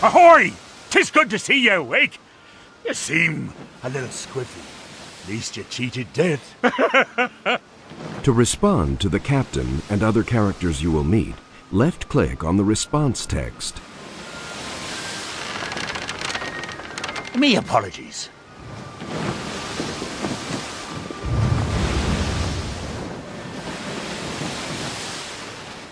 Ahoy! 'Tis good to see you awake. You seem a little squiffy. At least you cheated death. To respond to the captain and other characters you will meet, left-click on the response text. Me apologies.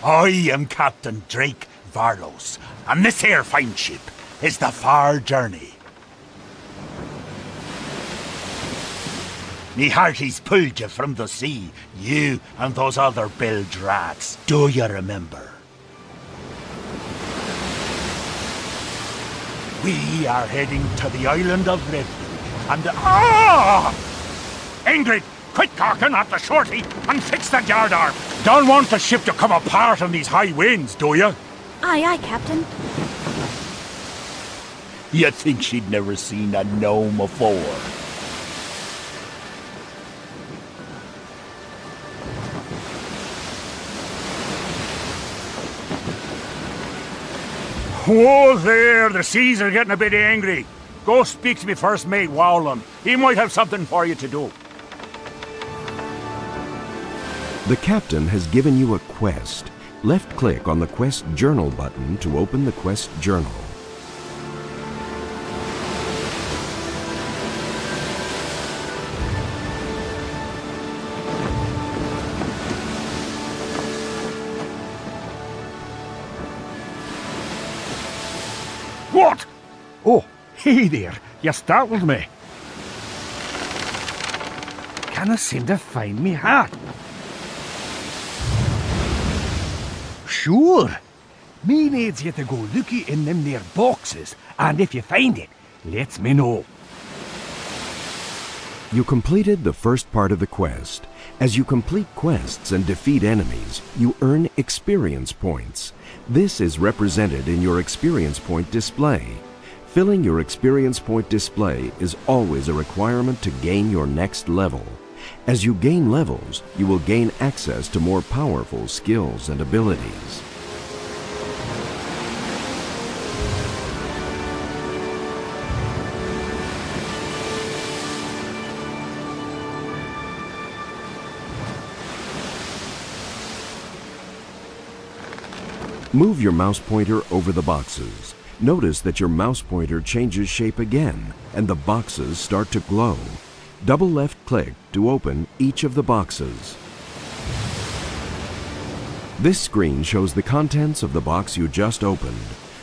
I am Captain Drake Varlos, and this here fine ship is the Far Journey. Me hearties pulled you from the sea, you and those other bilge rats. Do you remember? We are heading to the island of Refuge, and Ingrid, quit carking at the shorty and fix the yard arm. Don't want the ship to come apart on these high winds, do you? Aye, aye, Captain. You'd think she'd never seen a gnome before. Whoa there, the seas are getting a bit angry. Go speak to me first mate, Wowland. He might have something for you to do. The captain has given you a quest. Left-click on the Quest Journal button to open the Quest Journal. What? Oh, hey there. You startled me. Can't seem to find me hat. Sure. Me needs you to go looky in them there boxes, and if you find it, let me know. You completed the first part of the quest. As you complete quests and defeat enemies, you earn experience points. This is represented in your experience point display. Filling your experience point display is always a requirement to gain your next level. As you gain levels, you will gain access to more powerful skills and abilities. Move your mouse pointer over the boxes. Notice that your mouse pointer changes shape again and the boxes start to glow. Double left-click to open each of the boxes. This screen shows the contents of the box you just opened.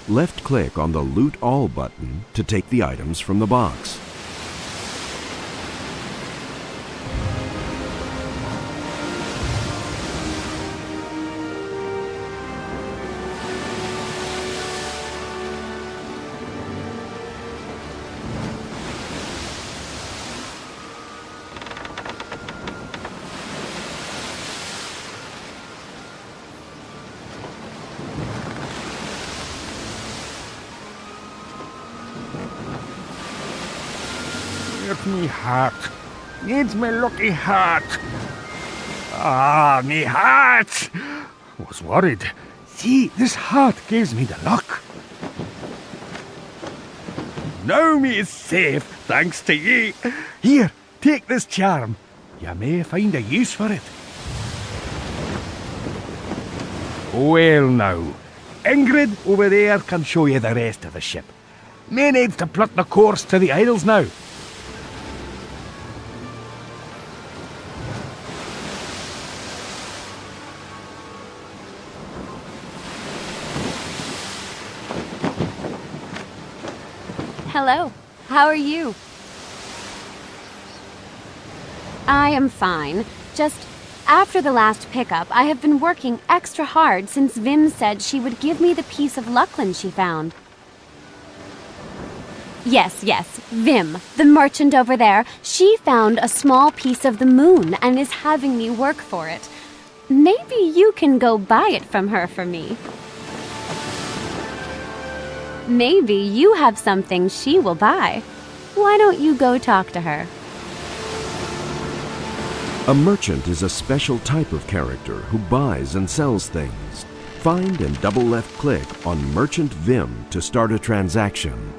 Left-click on the Loot All button to take the items from the box. Where's me heart? Needs me lucky heart. Ah, me heart! Was worried. See, this heart gives me the luck. Now me is safe, thanks to ye. Here, take this charm. You may find a use for it. Well now, Ingrid over there can show you the rest of the ship. Me needs to plot the course to the Isles now. Hello, how are you? I am fine. Just after the last pickup, I have been working extra hard since Vim said she would give me the piece of Luckland she found. Yes, Vim, the merchant over there. She found a small piece of the moon and is having me work for it. Maybe you can go buy it from her for me. Maybe you have something she will buy. Why don't you go talk to her? A merchant is a special type of character who buys and sells things. Find and double left-click on Merchant Vim to start a transaction.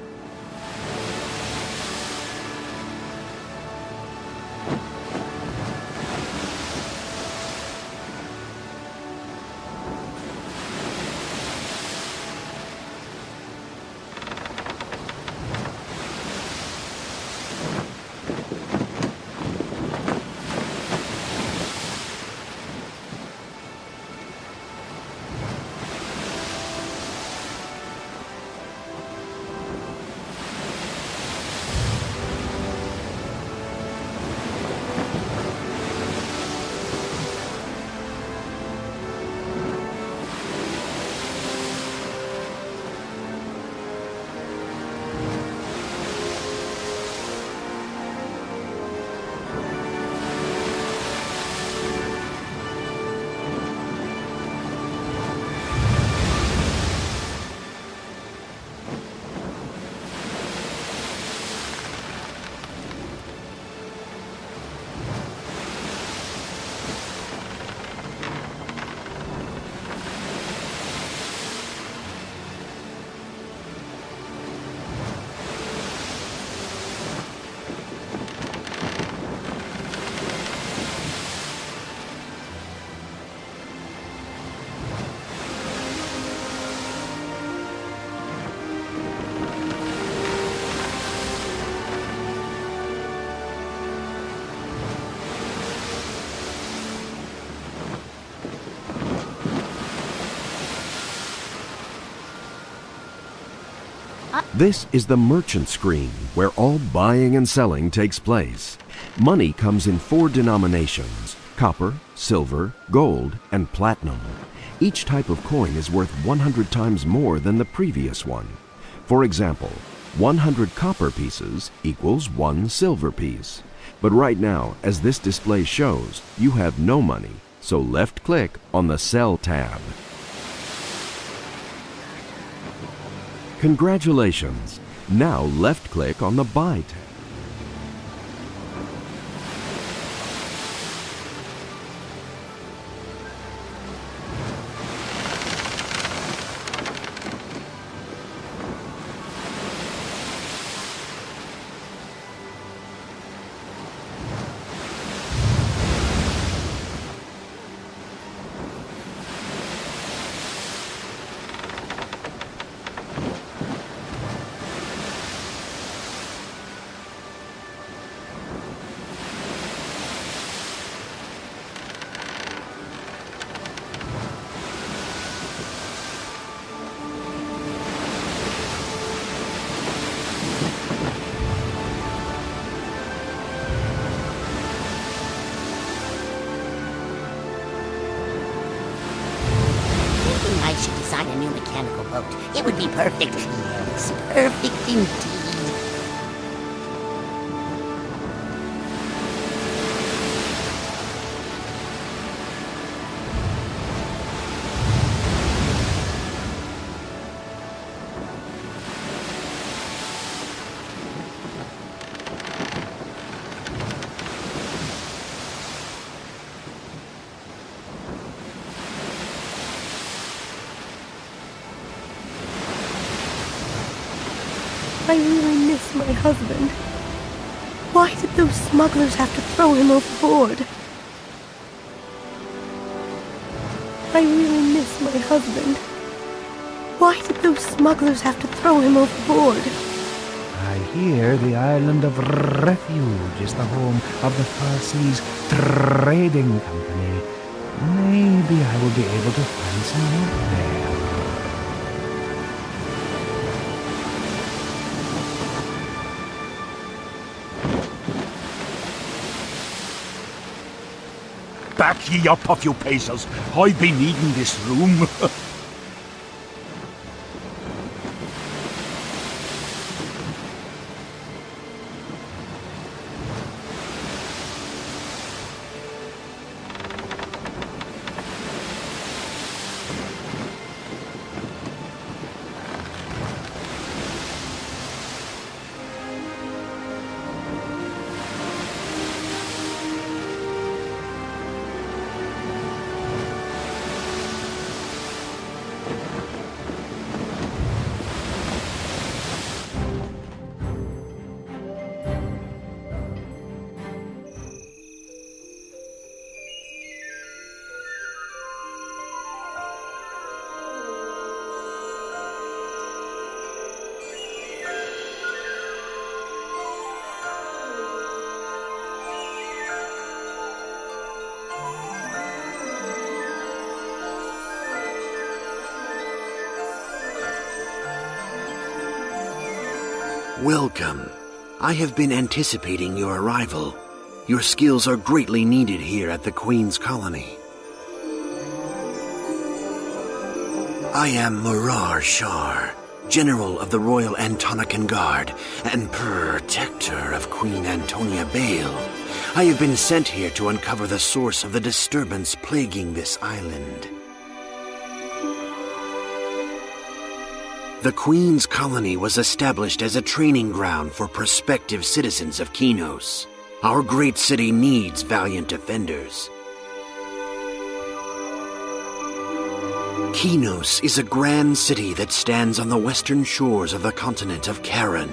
This is the merchant screen where all buying and selling takes place. Money comes in 4 denominations: copper, silver, gold, and platinum. Each type of coin is worth 100 times more than the previous one. For example, 100 copper pieces equals 1 silver piece. But right now, as this display shows, you have no money, so left-click on the Sell tab. Congratulations! Now left-click on the Buy tab. design a new mechanical boat. It would be perfect. Yes, perfect indeed. I really miss my husband. Why did those smugglers have to throw him overboard? I really miss my husband. Why did those smugglers have to throw him overboard? I hear the island of Refuge is the home of the Far Seas Trading Company. Maybe I will be able to find some help there. Back ye up off you pacers. I've been needing this room. Welcome. I have been anticipating your arrival. Your skills are greatly needed here at the Queen's Colony. I am Murar Shar, General of the Royal Antonican Guard and Protector of Queen Antonia Bale. I have been sent here to uncover the source of the disturbance plaguing this island. The Queen's Colony was established as a training ground for prospective citizens of Kinos. Our great city needs valiant defenders. Kinos is a grand city that stands on the western shores of the continent of Karen.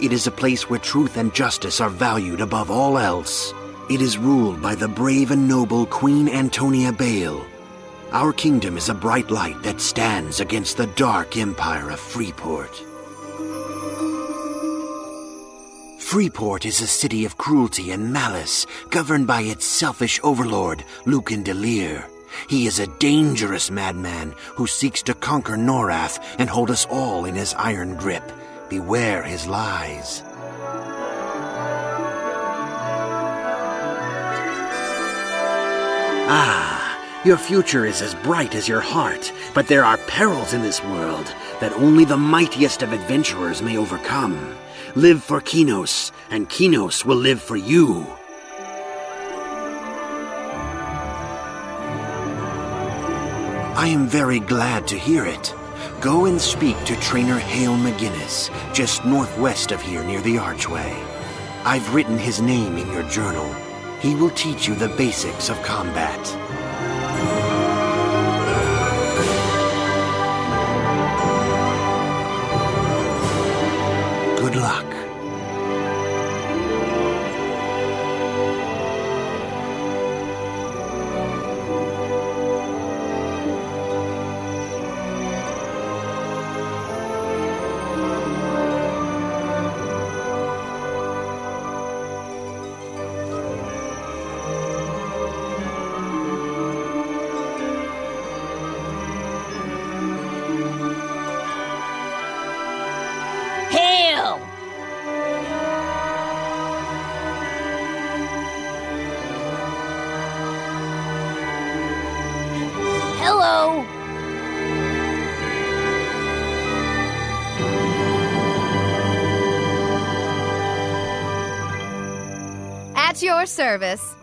It is a place where truth and justice are valued above all else. It is ruled by the brave and noble Queen Antonia Bale. Our kingdom is a bright light that stands against the dark empire of Freeport. Freeport is a city of cruelty and malice, governed by its selfish overlord, Kdenlive. He is a dangerous madman who seeks to conquer Norath and hold us all in his iron grip. Beware his lies. Your future is as bright as your heart, but there are perils in this world that only the mightiest of adventurers may overcome. Live for Kinos, and Kinos will live for you. I am very glad to hear it. Go and speak to Trainer Hale McGinnis, just northwest of here near the archway. I've written his name in your journal. He will teach you the basics of combat. Good luck. Hail! Hello! At your service.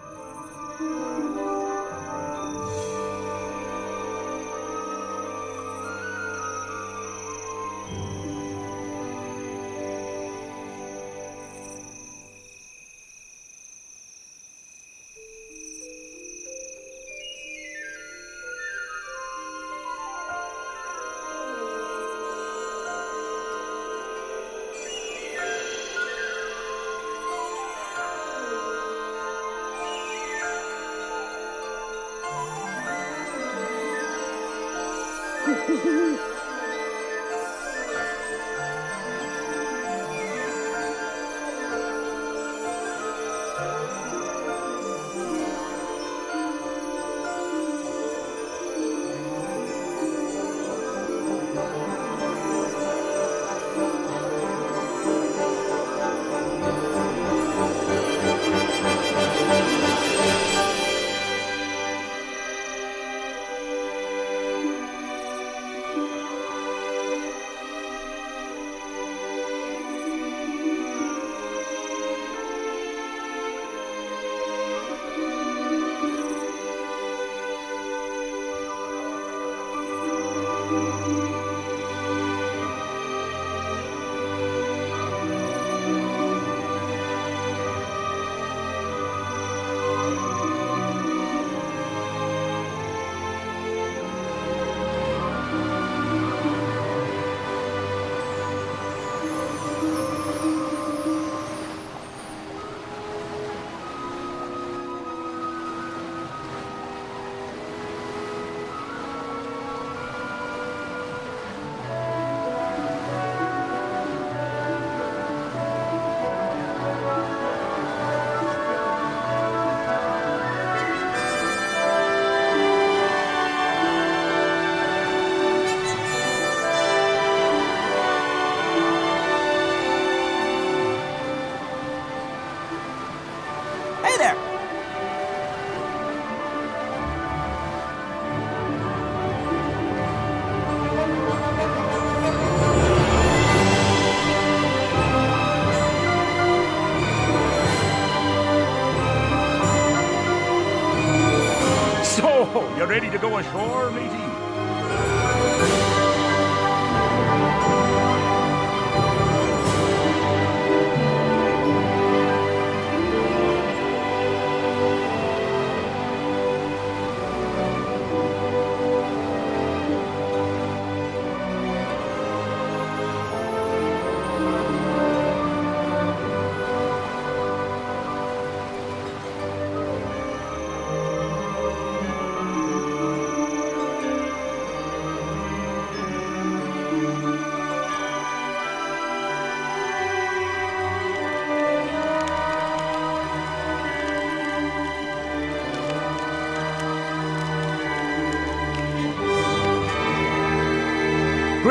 You ready to go ashore, matey?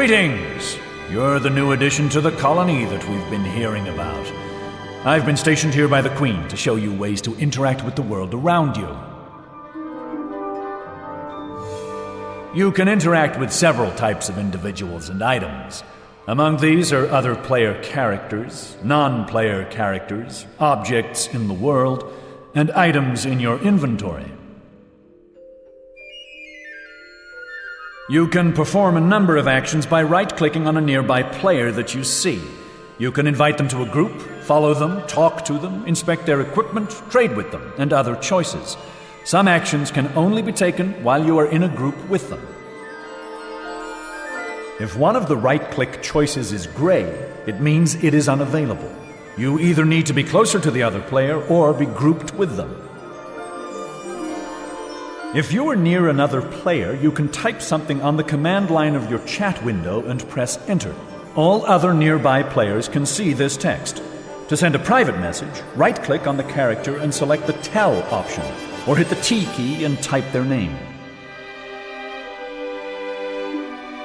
Greetings! You're the new addition to the colony that we've been hearing about. I've been stationed here by the Queen to show you ways to interact with the world around you. You can interact with several types of individuals and items. Among these are other player characters, non-player characters, objects in the world, and items in your inventory. You can perform a number of actions by right-clicking on a nearby player that you see. You can invite them to a group, follow them, talk to them, inspect their equipment, trade with them, and other choices. Some actions can only be taken while you are in a group with them. If one of the right-click choices is gray, it means it is unavailable. You either need to be closer to the other player or be grouped with them. If you are near another player, you can type something on the command line of your chat window and press Enter. All other nearby players can see this text. To send a private message, right-click on the character and select the Tell option, or hit the T key and type their name.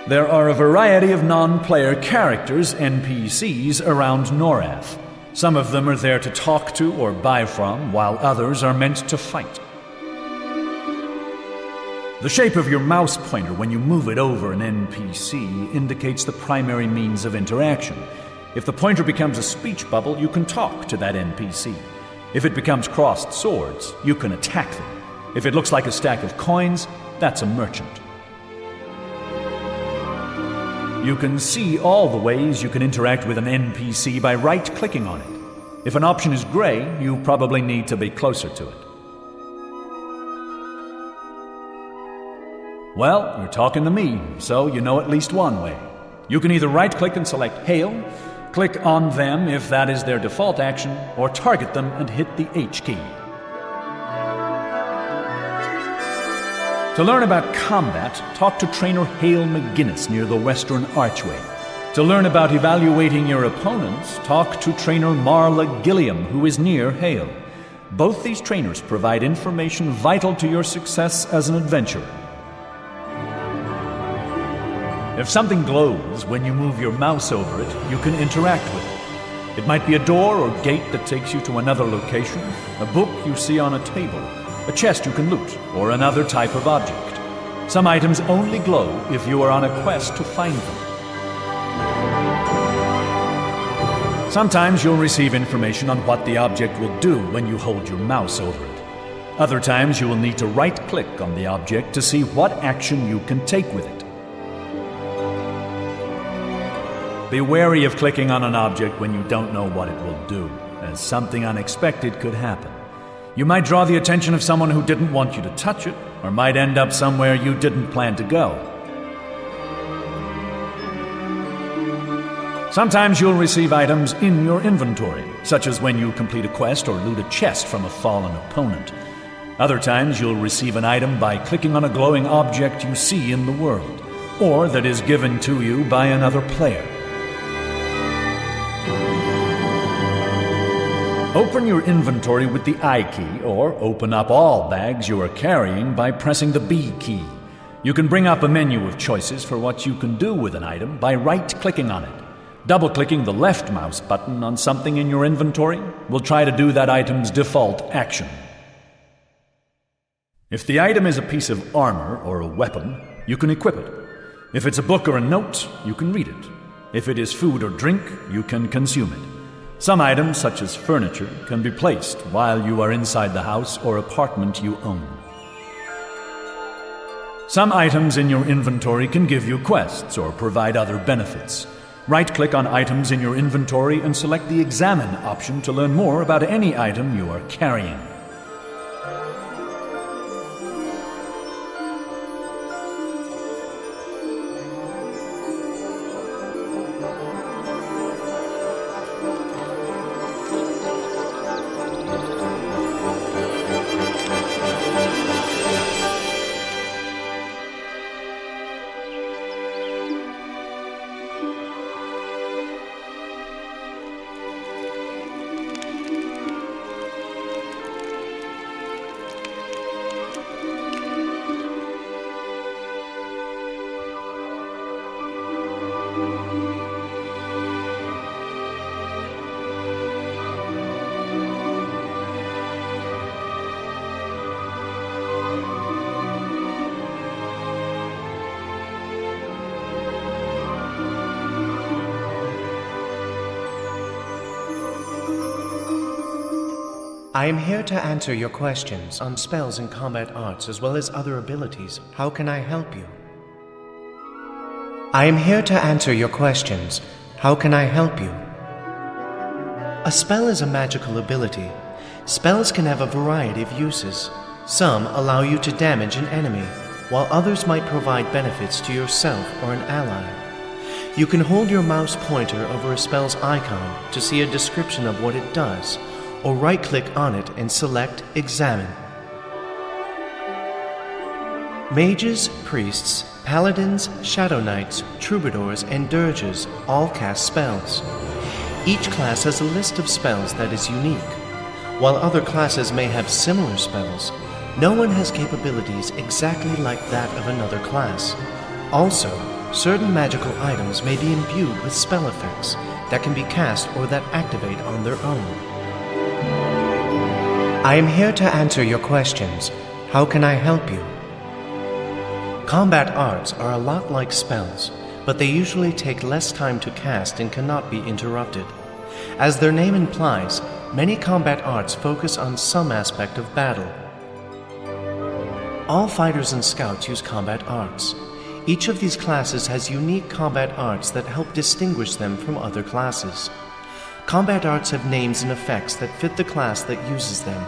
There are a variety of non-player characters, NPCs, around Norath. Some of them are there to talk to or buy from, while others are meant to fight. The shape of your mouse pointer when you move it over an NPC indicates the primary means of interaction. If the pointer becomes a speech bubble, you can talk to that NPC. If it becomes crossed swords, you can attack them. If it looks like a stack of coins, that's a merchant. You can see all the ways you can interact with an NPC by right-clicking on it. If an option is gray, you probably need to be closer to it. Well, you're talking to me, so you know at least one way. You can either right-click and select Hail, click on them if that is their default action, or target them and hit the H key. To learn about combat, talk to Trainer Hale McGinnis near the Western Archway. To learn about evaluating your opponents, talk to Trainer Marla Gilliam, who is near Hale. Both these trainers provide information vital to your success as an adventurer. If something glows when you move your mouse over it, you can interact with it. It might be a door or gate that takes you to another location, a book you see on a table, a chest you can loot, or another type of object. Some items only glow if you are on a quest to find them. Sometimes you'll receive information on what the object will do when you hold your mouse over it. Other times you will need to right-click on the object to see what action you can take with it. Be wary of clicking on an object when you don't know what it will do, as something unexpected could happen. You might draw the attention of someone who didn't want you to touch it, or might end up somewhere you didn't plan to go. Sometimes you'll receive items in your inventory, such as when you complete a quest or loot a chest from a fallen opponent. Other times you'll receive an item by clicking on a glowing object you see in the world, or that is given to you by another player. Open your inventory with the I key, or open up all bags you are carrying by pressing the B key. You can bring up a menu of choices for what you can do with an item by right-clicking on it. Double-clicking the left mouse button on something in your inventory will try to do that item's default action. If the item is a piece of armor or a weapon, you can equip it. If it's a book or a note, you can read it. If it is food or drink, you can consume it. Some items, such as furniture, can be placed while you are inside the house or apartment you own. Some items in your inventory can give you quests or provide other benefits. Right-click on items in your inventory and select the Examine option to learn more about any item you are carrying. I am here to answer your questions on spells and combat arts as well as other abilities. How can I help you? I am here to answer your questions. How can I help you? A spell is a magical ability. Spells can have a variety of uses. Some allow you to damage an enemy, while others might provide benefits to yourself or an ally. You can hold your mouse pointer over a spell's icon to see a description of what it does, or right-click on it and select Examine. Mages, priests, paladins, shadow knights, troubadours, and dirges all cast spells. Each class has a list of spells that is unique. While other classes may have similar spells, no one has capabilities exactly like that of another class. Also, certain magical items may be imbued with spell effects that can be cast or that activate on their own. I am here to answer your questions. How can I help you? Combat arts are a lot like spells, but they usually take less time to cast and cannot be interrupted. As their name implies, many combat arts focus on some aspect of battle. All fighters and scouts use combat arts. Each of these classes has unique combat arts that help distinguish them from other classes. Combat arts have names and effects that fit the class that uses them.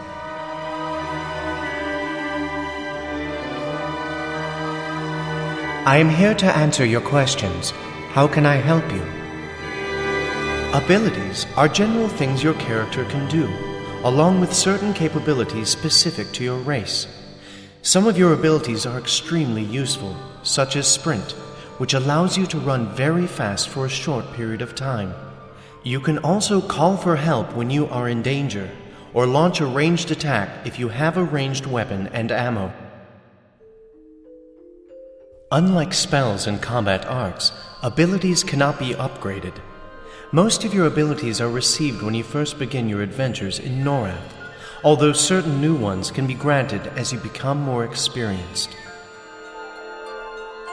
I am here to answer your questions. How can I help you? Abilities are general things your character can do, along with certain capabilities specific to your race. Some of your abilities are extremely useful, such as Sprint, which allows you to run very fast for a short period of time. You can also call for help when you are in danger, or launch a ranged attack if you have a ranged weapon and ammo. Unlike spells and combat arts, abilities cannot be upgraded. Most of your abilities are received when you first begin your adventures in Norath, although certain new ones can be granted as you become more experienced.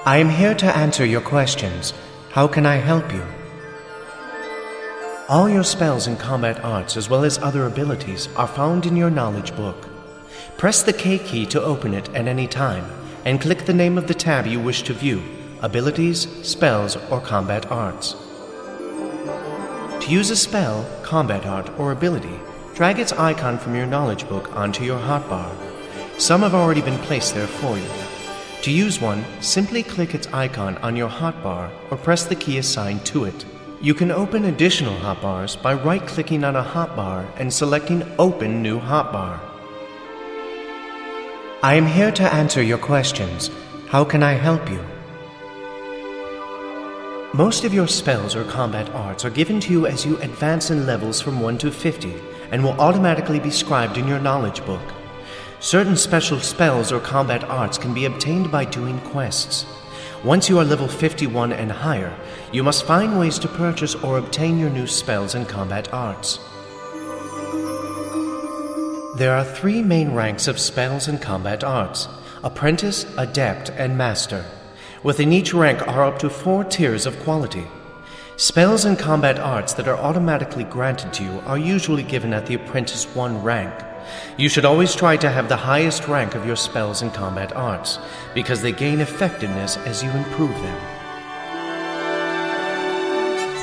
I am here to answer your questions. How can I help you? All your spells and combat arts, as well as other abilities, are found in your knowledge book. Press the K key to open it at any time, and click the name of the tab you wish to view, Abilities, Spells, or Combat Arts. To use a spell, combat art, or ability, drag its icon from your knowledge book onto your hotbar. Some have already been placed there for you. To use one, simply click its icon on your hotbar or press the key assigned to it. You can open additional hotbars by right-clicking on a hotbar and selecting Open New Hotbar. I am here to answer your questions. How can I help you? Most of your spells or combat arts are given to you as you advance in levels from 1 to 50 and will automatically be scribed in your knowledge book. Certain special spells or combat arts can be obtained by doing quests. Once you are level 51 and higher, you must find ways to purchase or obtain your new spells and combat arts. There are 3 main ranks of spells and combat arts: Apprentice, Adept, and Master. Within each rank are up to 4 tiers of quality. Spells and combat arts that are automatically granted to you are usually given at the Apprentice 1 rank. You should always try to have the highest rank of your spells and combat arts, because they gain effectiveness as you improve them.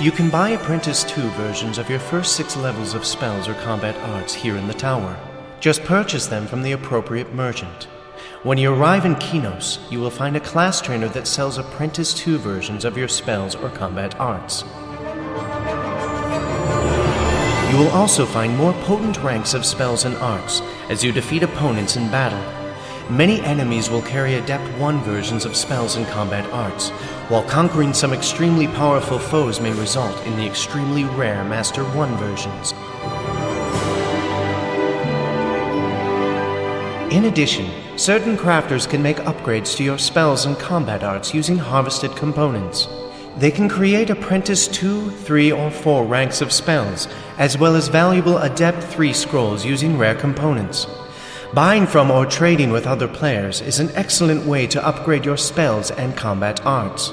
You can buy Apprentice 2 versions of your first 6 levels of spells or combat arts here in the tower. Just purchase them from the appropriate merchant. When you arrive in Kinos, you will find a class trainer that sells Apprentice 2 versions of your spells or combat arts. You will also find more potent ranks of spells and arts as you defeat opponents in battle. Many enemies will carry Adept 1 versions of spells and combat arts, while conquering some extremely powerful foes may result in the extremely rare Master 1 versions. In addition, certain crafters can make upgrades to your spells and combat arts using harvested components. They can create Apprentice 2, 3, or 4 ranks of spells, as well as valuable Adept 3 scrolls using rare components. Buying from or trading with other players is an excellent way to upgrade your spells and combat arts.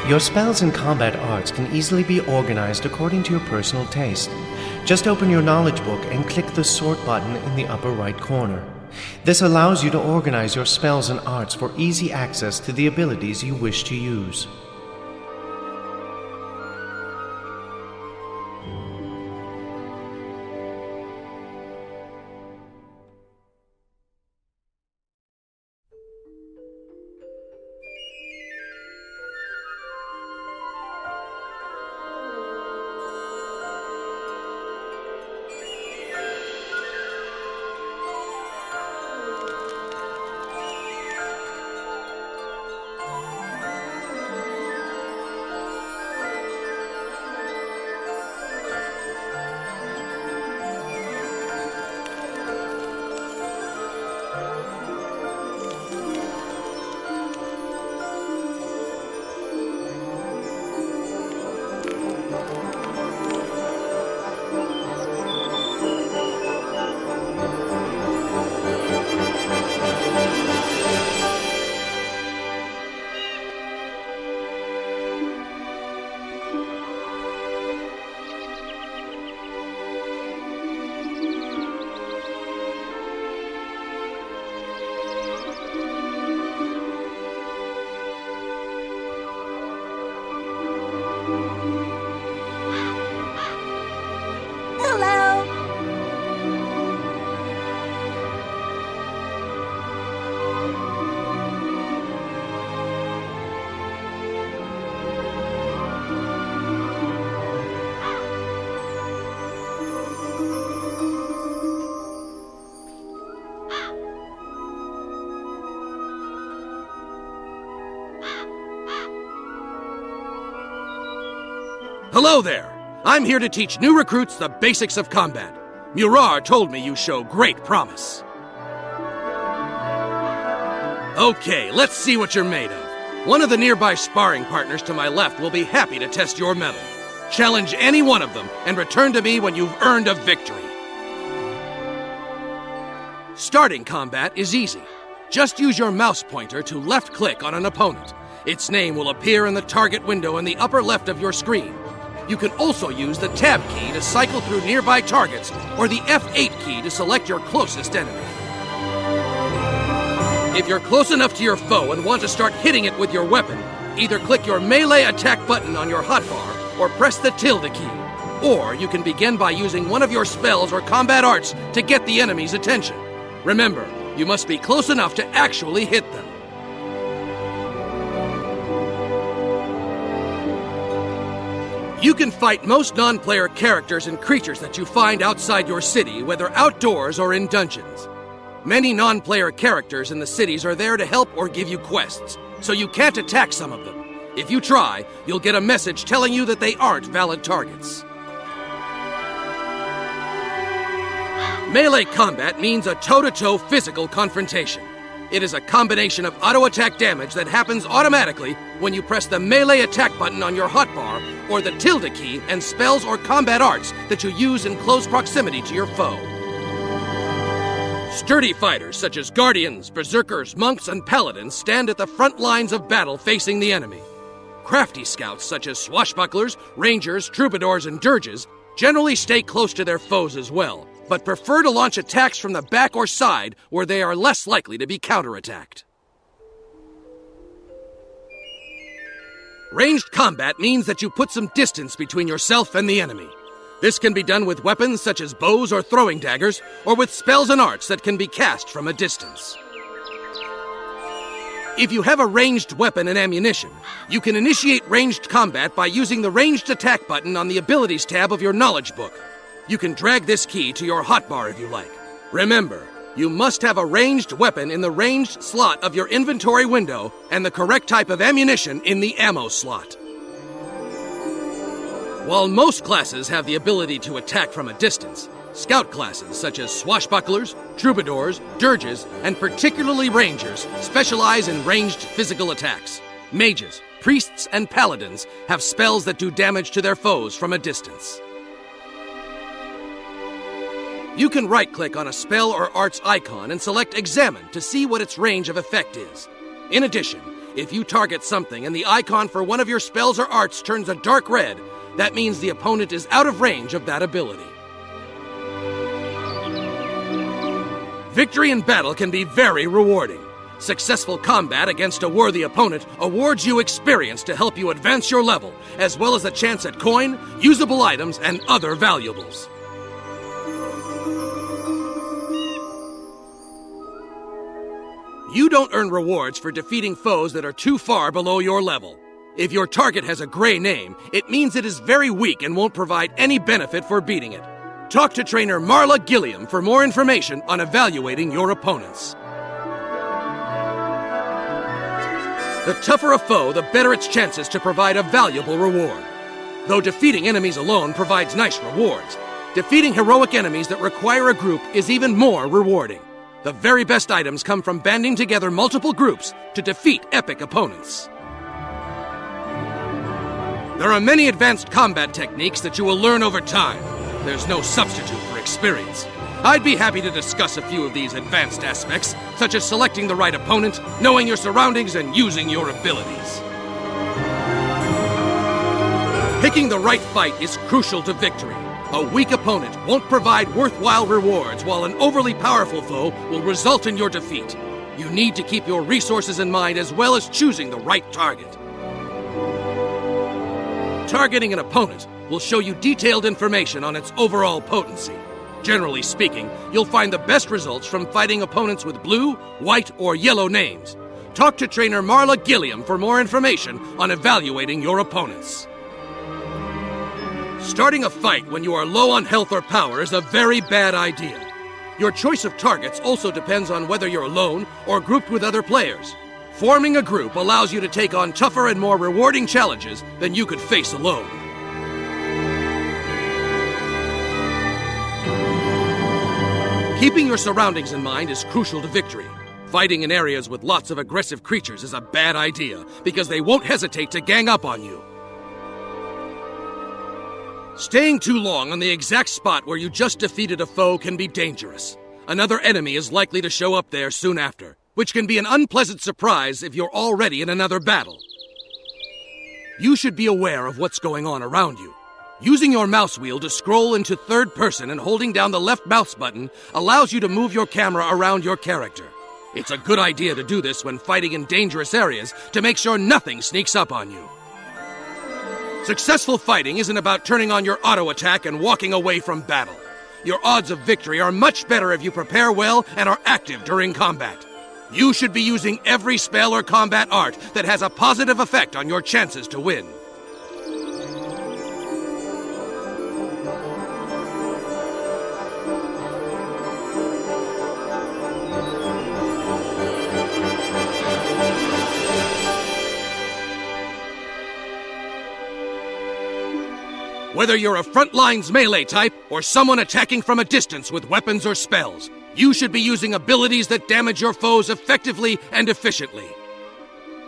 Your spells and combat arts can easily be organized according to your personal taste. Just open your knowledge book and click the sort button in the upper right corner. This allows you to organize your spells and arts for easy access to the abilities you wish to use. Hello there! I'm here to teach new recruits the basics of combat. Murar told me you show great promise. Okay, let's see what you're made of. One of the nearby sparring partners to my left will be happy to test your mettle. Challenge any one of them and return to me when you've earned a victory. Starting combat is easy. Just use your mouse pointer to left-click on an opponent. Its name will appear in the target window in the upper left of your screen. You can also use the Tab key to cycle through nearby targets, or the F8 key to select your closest enemy. If you're close enough to your foe and want to start hitting it with your weapon, either click your melee attack button on your hotbar or press the tilde key. Or you can begin by using one of your spells or combat arts to get the enemy's attention. Remember, you must be close enough to actually hit them. You can fight most non-player characters and creatures that you find outside your city, whether outdoors or in dungeons. Many non-player characters in the cities are there to help or give you quests, so you can't attack some of them. If you try, you'll get a message telling you that they aren't valid targets. Melee combat means a toe-to-toe physical confrontation. It is a combination of auto-attack damage that happens automatically when you press the melee attack button on your hotbar or the tilde key, and spells or combat arts that you use in close proximity to your foe. Sturdy fighters such as guardians, berserkers, monks, and paladins stand at the front lines of battle facing the enemy. Crafty scouts such as swashbucklers, rangers, troubadours, and dirges generally stay close to their foes as well, but prefer to launch attacks from the back or side where they are less likely to be counterattacked. Ranged combat means that you put some distance between yourself and the enemy. This can be done with weapons such as bows or throwing daggers, or with spells and arts that can be cast from a distance. If you have a ranged weapon and ammunition, you can initiate ranged combat by using the ranged attack button on the abilities tab of your knowledge book. You can drag this key to your hotbar if you like. Remember, you must have a ranged weapon in the ranged slot of your inventory window and the correct type of ammunition in the ammo slot. While most classes have the ability to attack from a distance, scout classes such as swashbucklers, troubadours, dirges, and particularly rangers specialize in ranged physical attacks. Mages, priests, and paladins have spells that do damage to their foes from a distance. You can right-click on a spell or arts icon and select Examine to see what its range of effect is. In addition, if you target something and the icon for one of your spells or arts turns a dark red, that means the opponent is out of range of that ability. Victory in battle can be very rewarding. Successful combat against a worthy opponent awards you experience to help you advance your level, as well as a chance at coin, usable items, and other valuables. You don't earn rewards for defeating foes that are too far below your level. If your target has a gray name, it means it is very weak and won't provide any benefit for beating it. Talk to trainer Marla Gilliam for more information on evaluating your opponents. The tougher a foe, the better its chances to provide a valuable reward. Though defeating enemies alone provides nice rewards, defeating heroic enemies that require a group is even more rewarding. The very best items come from banding together multiple groups to defeat epic opponents. There are many advanced combat techniques that you will learn over time. There's no substitute for experience. I'd be happy to discuss a few of these advanced aspects, such as selecting the right opponent, knowing your surroundings, and using your abilities. Picking the right fight is crucial to victory. A weak opponent won't provide worthwhile rewards, while an overly powerful foe will result in your defeat. You need to keep your resources in mind as well as choosing the right target. Targeting an opponent will show you detailed information on its overall potency. Generally speaking, you'll find the best results from fighting opponents with blue, white, or yellow names. Talk to trainer Marla Gilliam for more information on evaluating your opponents. Starting a fight when you are low on health or power is a very bad idea. Your choice of targets also depends on whether you're alone or grouped with other players. Forming a group allows you to take on tougher and more rewarding challenges than you could face alone. Keeping your surroundings in mind is crucial to victory. Fighting in areas with lots of aggressive creatures is a bad idea, because they won't hesitate to gang up on you. Staying too long on the exact spot where you just defeated a foe can be dangerous. Another enemy is likely to show up there soon after, which can be an unpleasant surprise if you're already in another battle. You should be aware of what's going on around you. Using your mouse wheel to scroll into third person and holding down the left mouse button allows you to move your camera around your character. It's a good idea to do this when fighting in dangerous areas to make sure nothing sneaks up on you. Successful fighting isn't about turning on your auto attack and walking away from battle. Your odds of victory are much better if you prepare well and are active during combat. You should be using every spell or combat art that has a positive effect on your chances to win. Whether you're a front lines melee type or someone attacking from a distance with weapons or spells, you should be using abilities that damage your foes effectively and efficiently.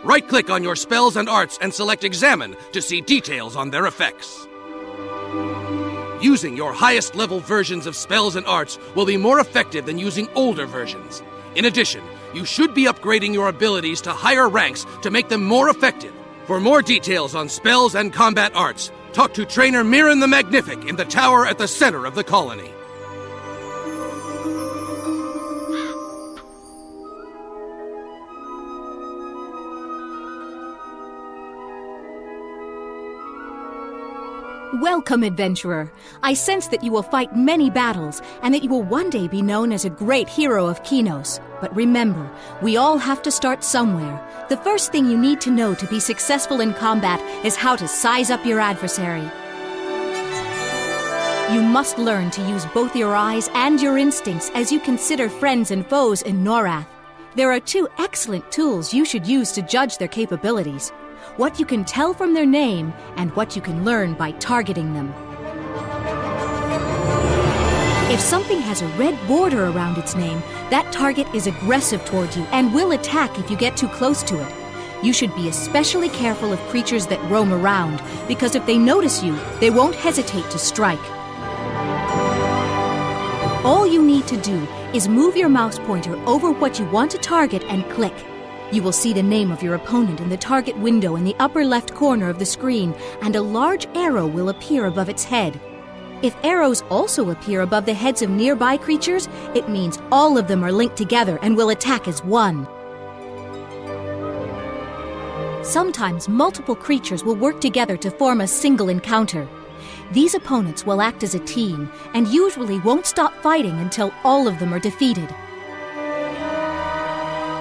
Right-click on your spells and arts and select Examine to see details on their effects. Using your highest level versions of spells and arts will be more effective than using older versions. In addition, you should be upgrading your abilities to higher ranks to make them more effective. For more details on spells and combat arts, talk to Trainer Mirren the Magnific in the tower at the center of the colony. Welcome, adventurer. I sense that you will fight many battles and that you will one day be known as a great hero of Kinos. But remember, we all have to start somewhere. The first thing you need to know to be successful in combat is how to size up your adversary. You must learn to use both your eyes and your instincts as you consider friends and foes in Norath. There are two excellent tools you should use to judge their capabilities: what you can tell from their name and what you can learn by targeting them. If something has a red border around its name, that target is aggressive toward you and will attack if you get too close to it. You should be especially careful of creatures that roam around, because if they notice you, they won't hesitate to strike. All you need to do is move your mouse pointer over what you want to target and click. You will see the name of your opponent in the target window in the upper left corner of the screen, and a large arrow will appear above its head. If arrows also appear above the heads of nearby creatures, it means all of them are linked together and will attack as one. Sometimes multiple creatures will work together to form a single encounter. These opponents will act as a team and usually won't stop fighting until all of them are defeated.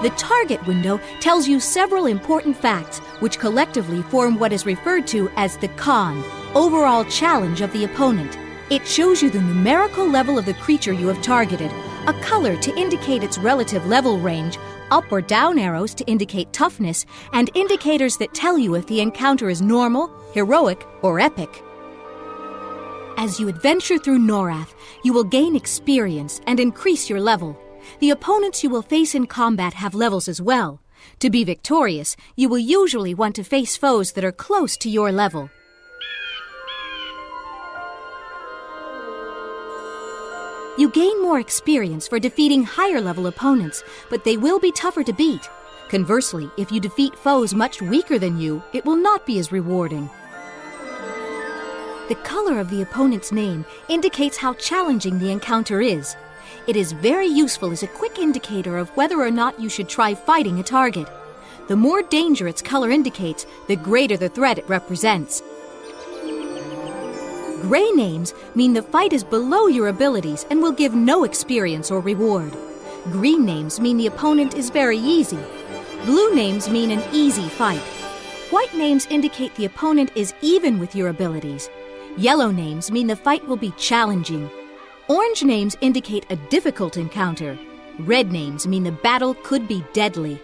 The target window tells you several important facts, which collectively form what is referred to as the con, overall challenge of the opponent. It shows you the numerical level of the creature you have targeted, a color to indicate its relative level range, up or down arrows to indicate toughness, and indicators that tell you if the encounter is normal, heroic, or epic. As you adventure through Norath, you will gain experience and increase your level. The opponents you will face in combat have levels as well. To be victorious, you will usually want to face foes that are close to your level. You gain more experience for defeating higher-level opponents, but they will be tougher to beat. Conversely, if you defeat foes much weaker than you, it will not be as rewarding. The color of the opponent's name indicates how challenging the encounter is. It is very useful as a quick indicator of whether or not you should try fighting a target. The more danger its color indicates, the greater the threat it represents. Gray names mean the fight is below your abilities and will give no experience or reward. Green names mean the opponent is very easy. Blue names mean an easy fight. White names indicate the opponent is even with your abilities. Yellow names mean the fight will be challenging. Orange names indicate a difficult encounter. Red names mean the battle could be deadly.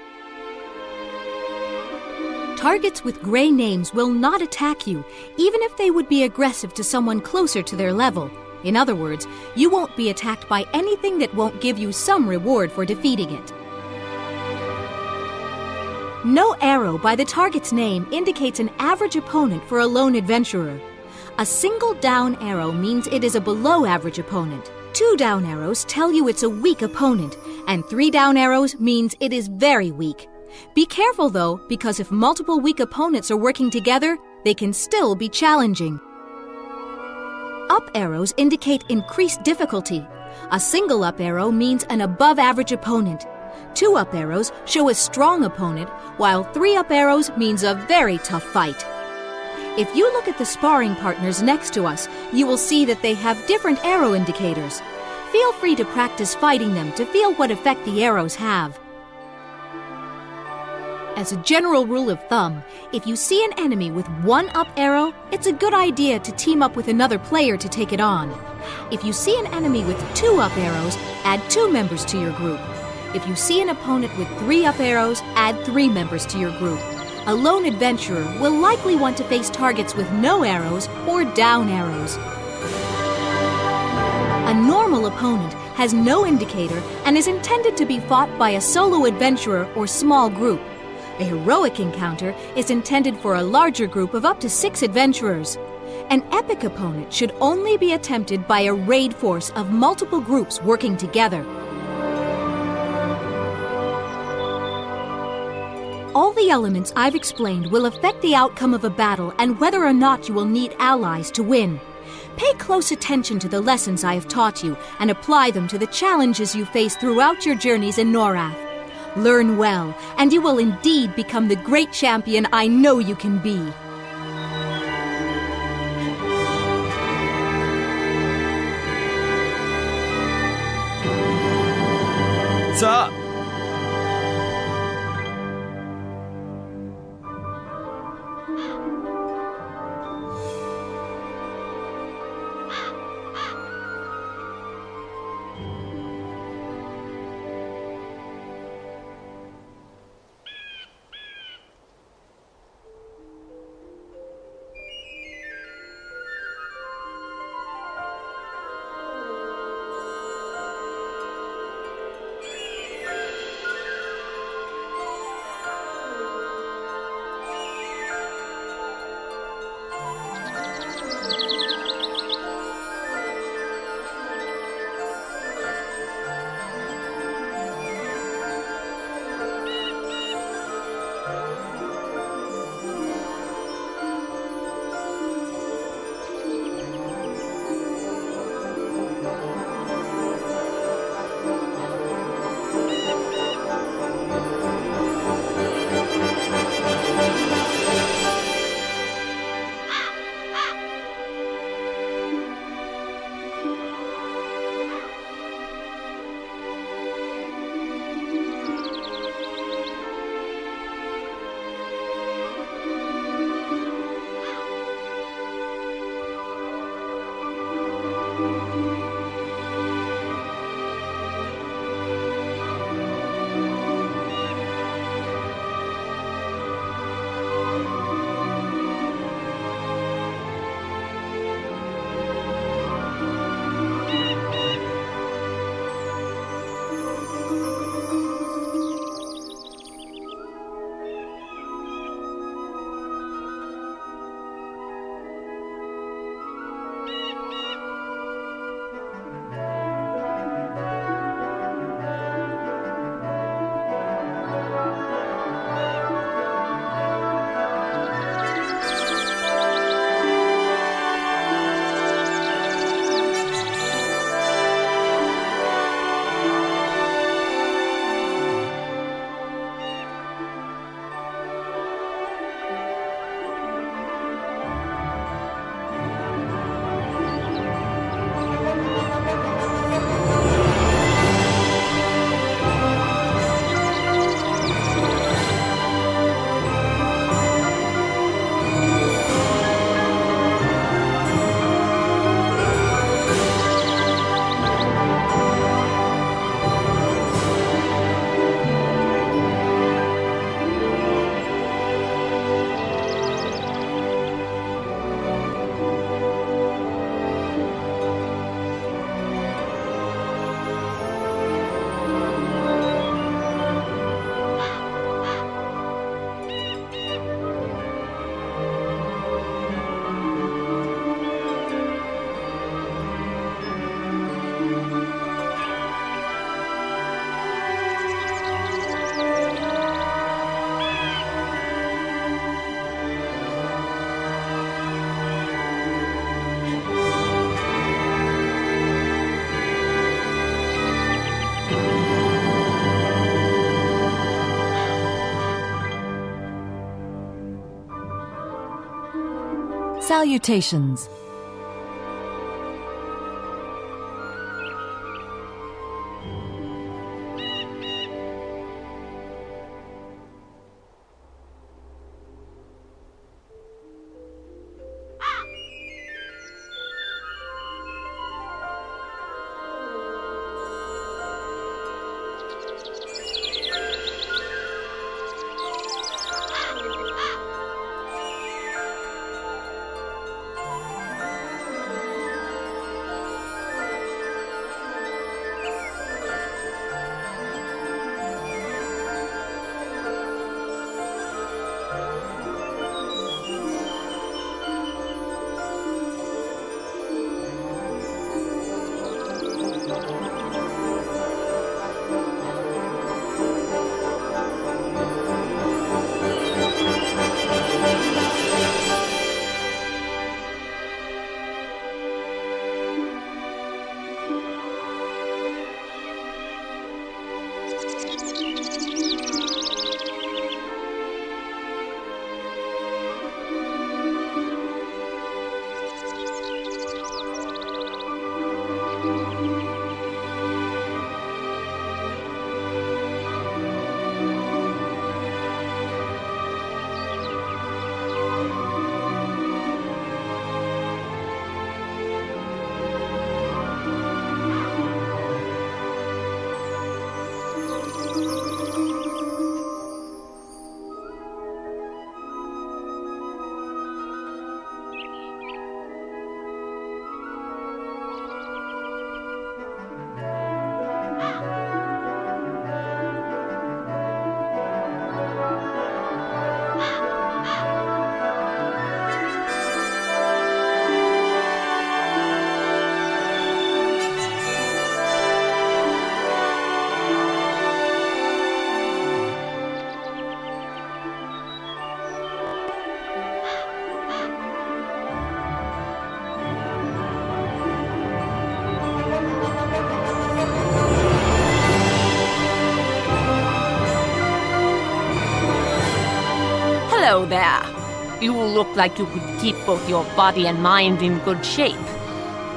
Targets with gray names will not attack you, even if they would be aggressive to someone closer to their level. In other words, you won't be attacked by anything that won't give you some reward for defeating it. No arrow by the target's name indicates an average opponent for a lone adventurer. A single down arrow means it is a below-average opponent. 2 down arrows tell you it's a weak opponent, and 3 down arrows means it is very weak. Be careful, though, because if multiple weak opponents are working together, they can still be challenging. Up arrows indicate increased difficulty. A single up arrow means an above-average opponent. 2 up arrows show a strong opponent, while 3 up arrows means a very tough fight. If you look at the sparring partners next to us, you will see that they have different arrow indicators. Feel free to practice fighting them to feel what effect the arrows have. As a general rule of thumb, if you see an enemy with 1 up arrow, it's a good idea to team up with another player to take it on. If you see an enemy with 2 up arrows, add 2 members to your group. If you see an opponent with 3 up arrows, add 3 members to your group. A lone adventurer will likely want to face targets with no arrows or down arrows. A normal opponent has no indicator and is intended to be fought by a solo adventurer or small group. A heroic encounter is intended for a larger group of up to 6 adventurers. An epic opponent should only be attempted by a raid force of multiple groups working together. All the elements I've explained will affect the outcome of a battle and whether or not you will need allies to win. Pay close attention to the lessons I have taught you and apply them to the challenges you face throughout your journeys in Norath. Learn well, and you will indeed become the great champion I know you can be. What's up? Salutations. Hello there. You look like you could keep both your body and mind in good shape.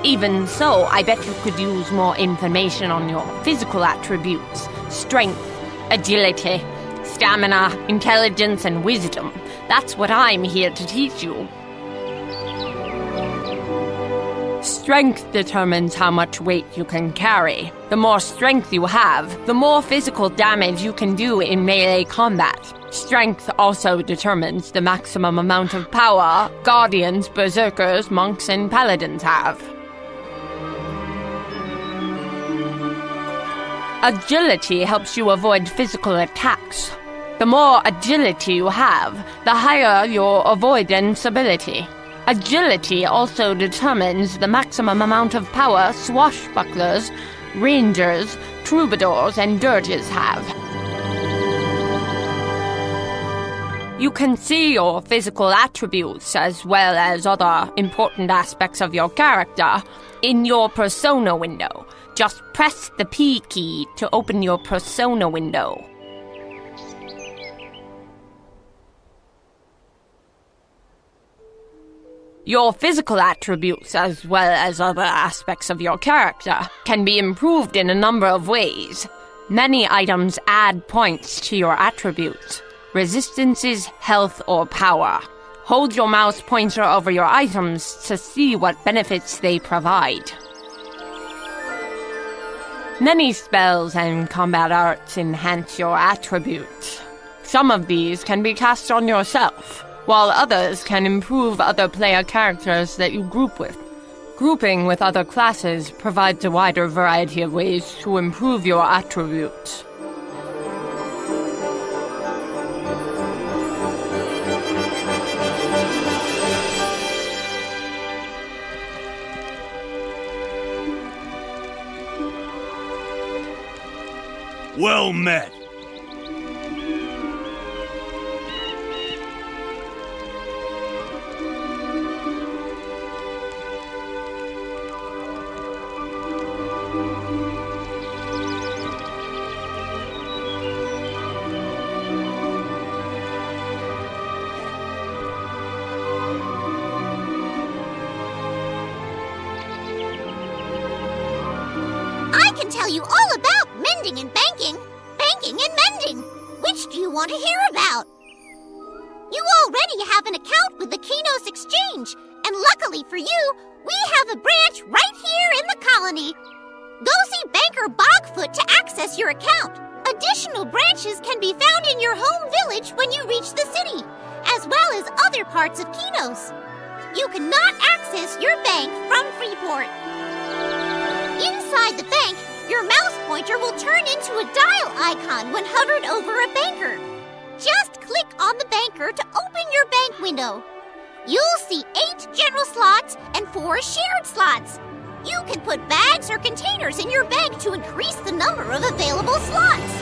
Even so, I bet you could use more information on your physical attributes: strength, agility, stamina, intelligence, and wisdom. That's what I'm here to teach you. Strength determines how much weight you can carry. The more strength you have, the more physical damage you can do in melee combat. Strength also determines the maximum amount of power guardians, berserkers, monks, and paladins have. Agility helps you avoid physical attacks. The more agility you have, the higher your avoidance ability. Agility also determines the maximum amount of power swashbucklers, rangers, troubadours, and dirges have. You can see your physical attributes as well as other important aspects of your character in your persona window. Just press the P key to open your persona window. Your physical attributes, as well as other aspects of your character, can be improved in a number of ways. Many items add points to your attributes: resistances, health, or power. Hold your mouse pointer over your items to see what benefits they provide. Many spells and combat arts enhance your attributes. Some of these can be cast on yourself, while others can improve other player characters that you group with. Grouping with other classes provides a wider variety of ways to improve your attributes. Well met. you all about mending and banking. Banking and mending. Which do you want to hear about? You already have an account with the Kinos Exchange, and luckily for you, we have a branch right here in the colony. Go see Banker Bogfoot to access your account. Additional branches can be found in your home village when you reach the city, as well as other parts of Kinos. You cannot access your bank from Freeport. Inside the bank, your mouse pointer will turn into a dial icon when hovered over a banker. Just click on the banker to open your bank window. You'll see 8 general slots and 4 shared slots. You can put bags or containers in your bank to increase the number of available slots.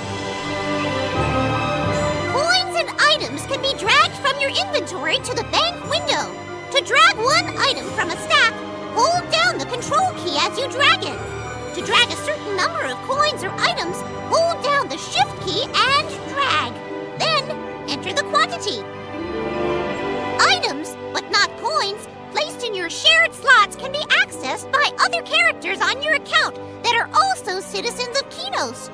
Coins and items can be dragged from your inventory to the bank window. To drag one item from a stack, hold down the control key as you drag it. To drag a certain number of coins or items, hold down the shift key and drag. Then, enter the quantity. Items, but not coins, placed in your shared slots can be accessed by other characters on your account that are also citizens of Kinos.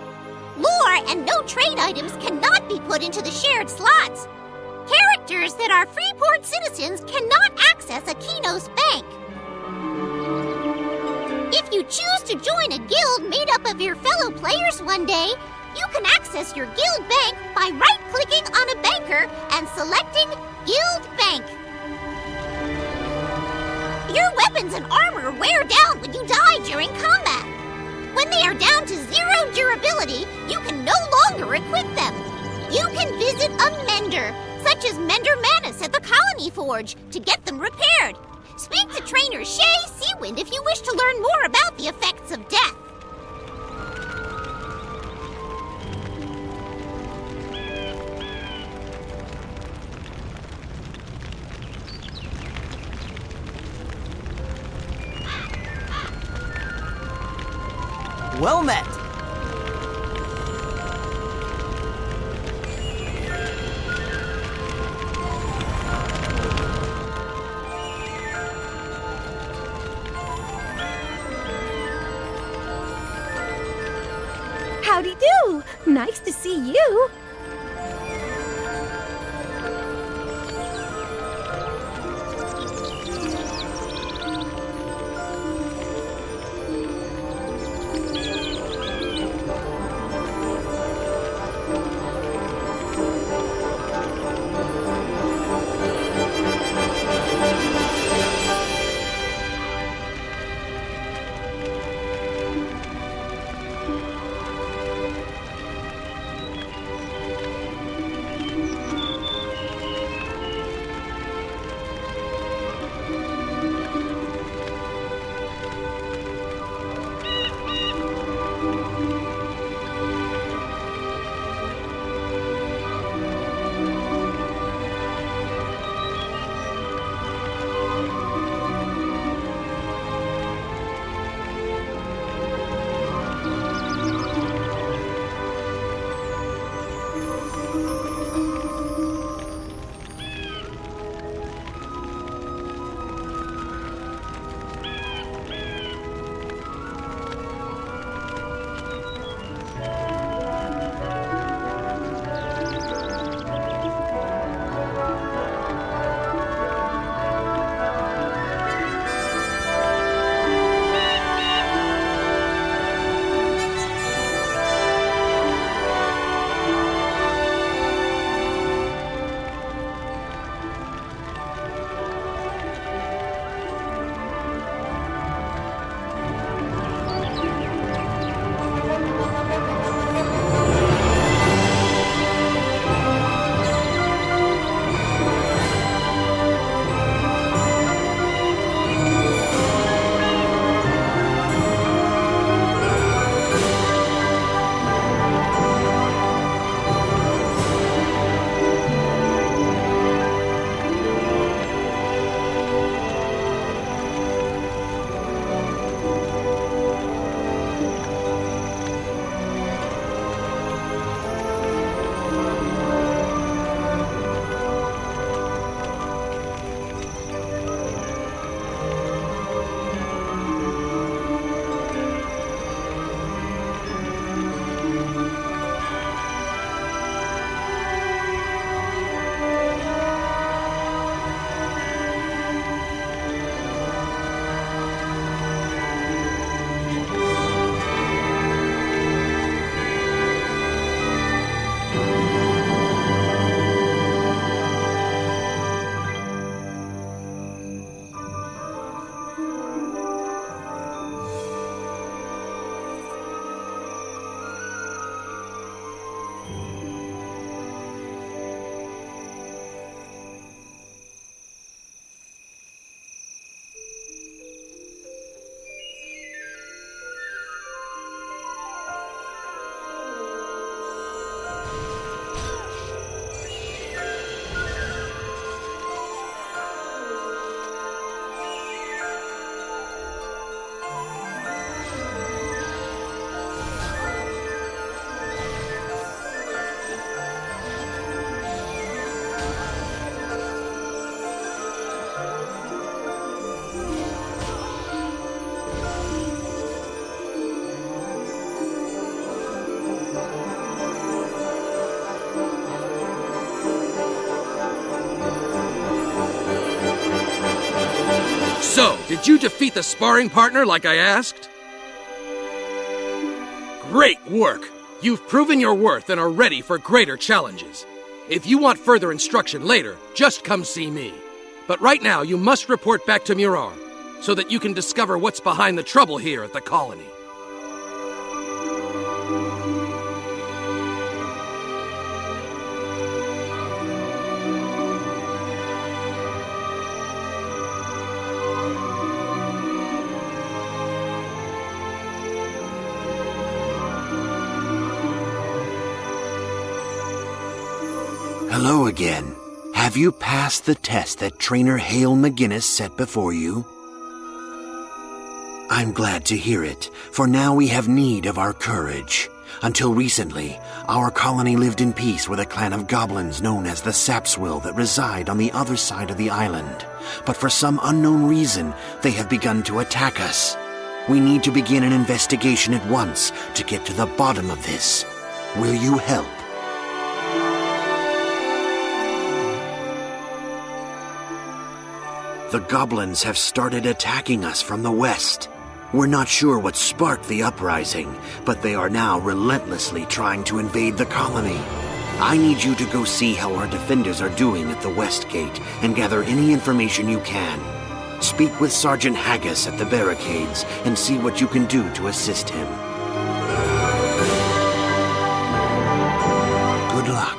Lore and no trade items cannot be put into the shared slots. Characters that are Freeport citizens cannot access a Kinos bank. If you choose to join a guild made up of your fellow players one day, you can access your guild bank by right-clicking on a banker and selecting Guild Bank. Your weapons and armor wear down when you die during combat. When they are down to 0 durability, you can no longer equip them. You can visit a mender, such as Mender Manus at the Colony Forge, to get them repaired. Speak to Trainer Shay Seawind if you wish to learn more about the effects of death. Well met. Howdy do! Nice to see you. So, did you defeat the sparring partner like I asked? Great work! You've proven your worth and are ready for greater challenges. If you want further instruction later, just come see me. But right now, you must report back to Murar, so that you can discover what's behind the trouble here at the colony. Hello again. Have you passed the test that Trainer Hale McGinnis set before you? I'm glad to hear it, for now we have need of our courage. Until recently, our colony lived in peace with a clan of goblins known as the Sapswill that reside on the other side of the island. But for some unknown reason, they have begun to attack us. We need to begin an investigation at once to get to the bottom of this. Will you help? The goblins have started attacking us from the west. We're not sure what sparked the uprising, but they are now relentlessly trying to invade the colony. I need you to go see how our defenders are doing at the west gate and gather any information you can. Speak with Sergeant Haggis at the barricades and see what you can do to assist him. Good luck.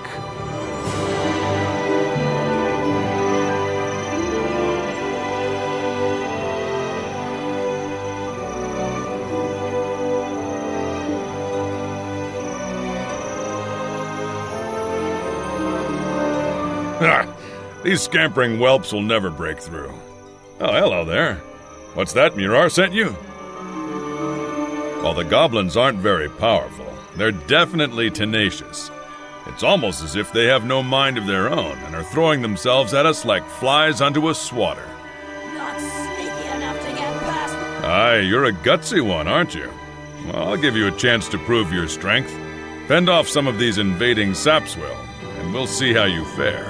These scampering whelps will never break through. Oh, hello there. What's that Murar sent you? While the goblins aren't very powerful, they're definitely tenacious. It's almost as if they have no mind of their own and are throwing themselves at us like flies onto a swatter. Not sneaky enough to get past. Aye, you're a gutsy one, aren't you? Well, I'll give you a chance to prove your strength. Fend off some of these invading Sapswill, and we'll see how you fare.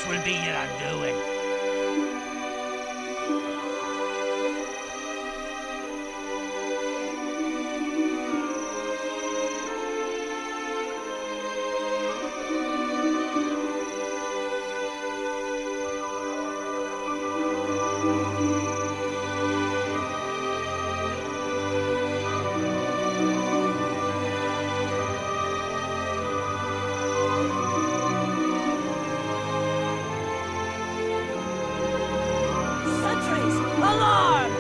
Will be your undoing. Alarm!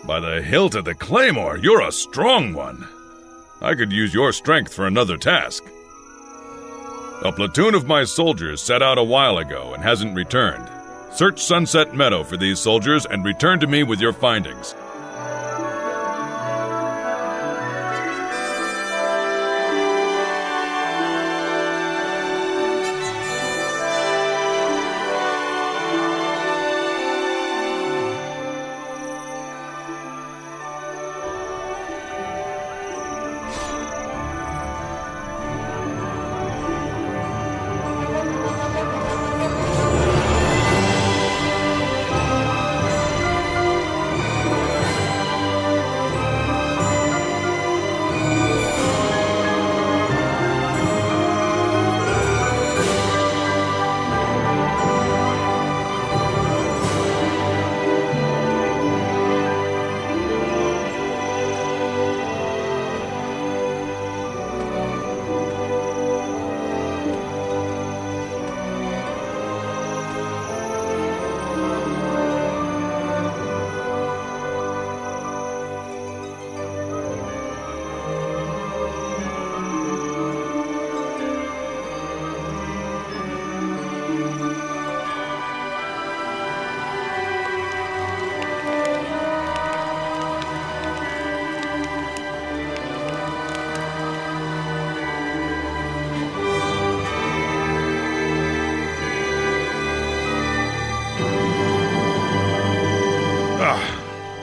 By the hilt of the claymore, you're a strong one. I could use your strength for another task. A platoon of my soldiers set out a while ago and hasn't returned. Search Sunset Meadow for these soldiers and return to me with your findings.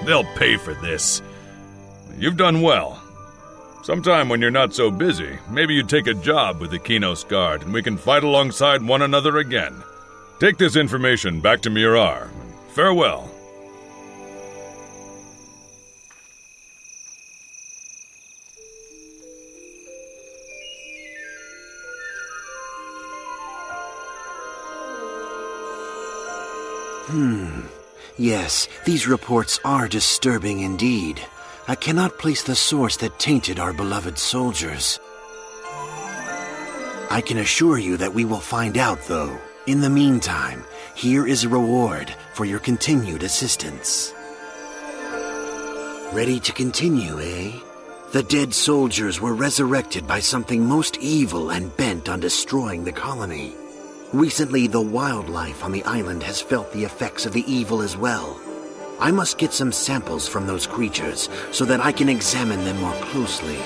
They'll pay for this. You've done well. Sometime when you're not so busy, maybe you take a job with the Kinos Guard and we can fight alongside one another again. Take this information back to Mirar. Farewell. Yes, these reports are disturbing indeed. I cannot place the source that tainted our beloved soldiers. I can assure you that we will find out, though. In the meantime, here is a reward for your continued assistance. Ready to continue, eh? The dead soldiers were resurrected by something most evil and bent on destroying the colony. Recently, the wildlife on the island has felt the effects of the evil as well. I must get some samples from those creatures so that I can examine them more closely.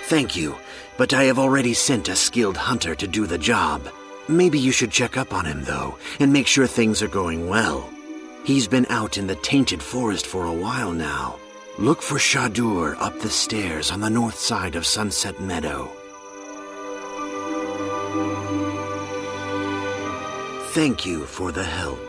Thank you, but I have already sent a skilled hunter to do the job. Maybe you should check up on him, though, and make sure things are going well. He's been out in the tainted forest for a while now. Look for Shadur up the stairs on the north side of Sunset Meadow. Thank you for the help.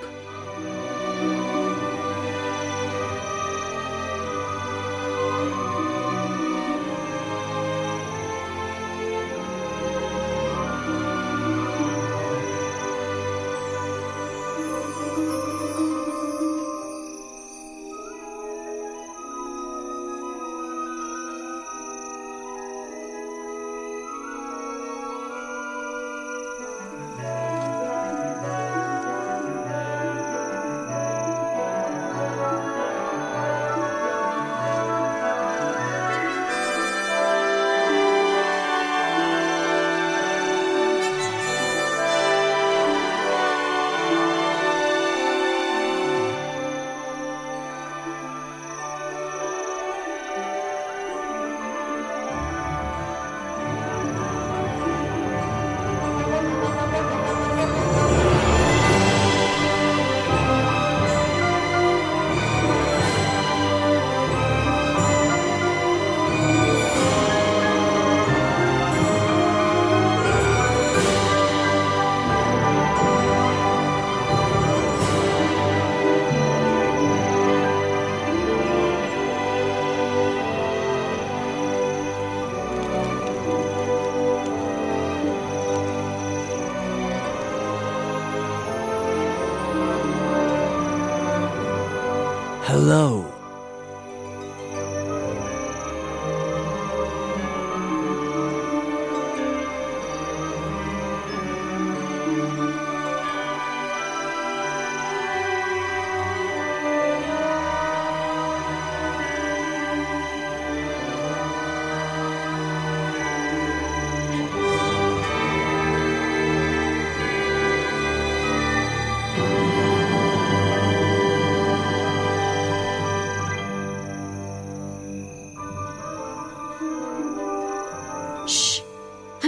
Hello.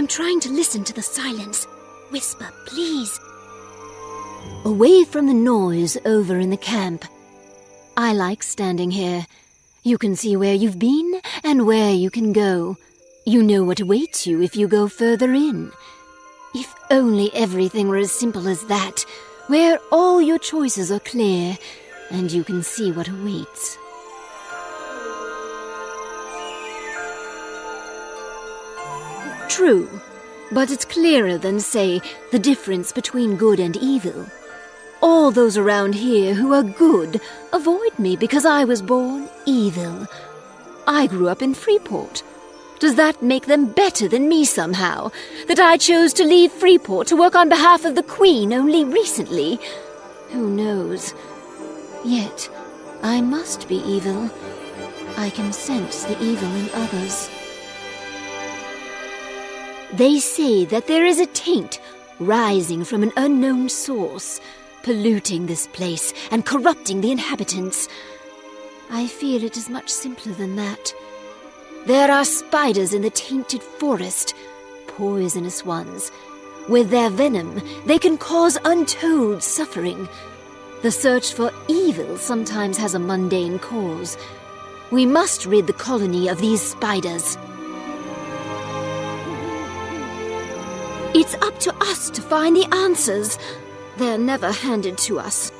Trying to listen to the silence. Whisper, please. Away from the noise over in the camp. I like standing here. You can see where you've been and where you can go. You know what awaits you if you go further in. If only everything were as simple as that, where all your choices are clear and you can see what awaits. True. But it's clearer than, say, the difference between good and evil. All those around here who are good avoid me because I was born evil. I grew up in Freeport. Does that make them better than me somehow? That I chose to leave Freeport to work on behalf of the Queen only recently? Who knows? Yet, I must be evil. I can sense the evil in others. They say that there is a taint rising from an unknown source, polluting this place and corrupting the inhabitants. I feel it is much simpler than that. There are spiders in the tainted forest, poisonous ones. With their venom, they can cause untold suffering. The search for evil sometimes has a mundane cause. We must rid the colony of these spiders. It's up to us to find the answers. They're never handed to us.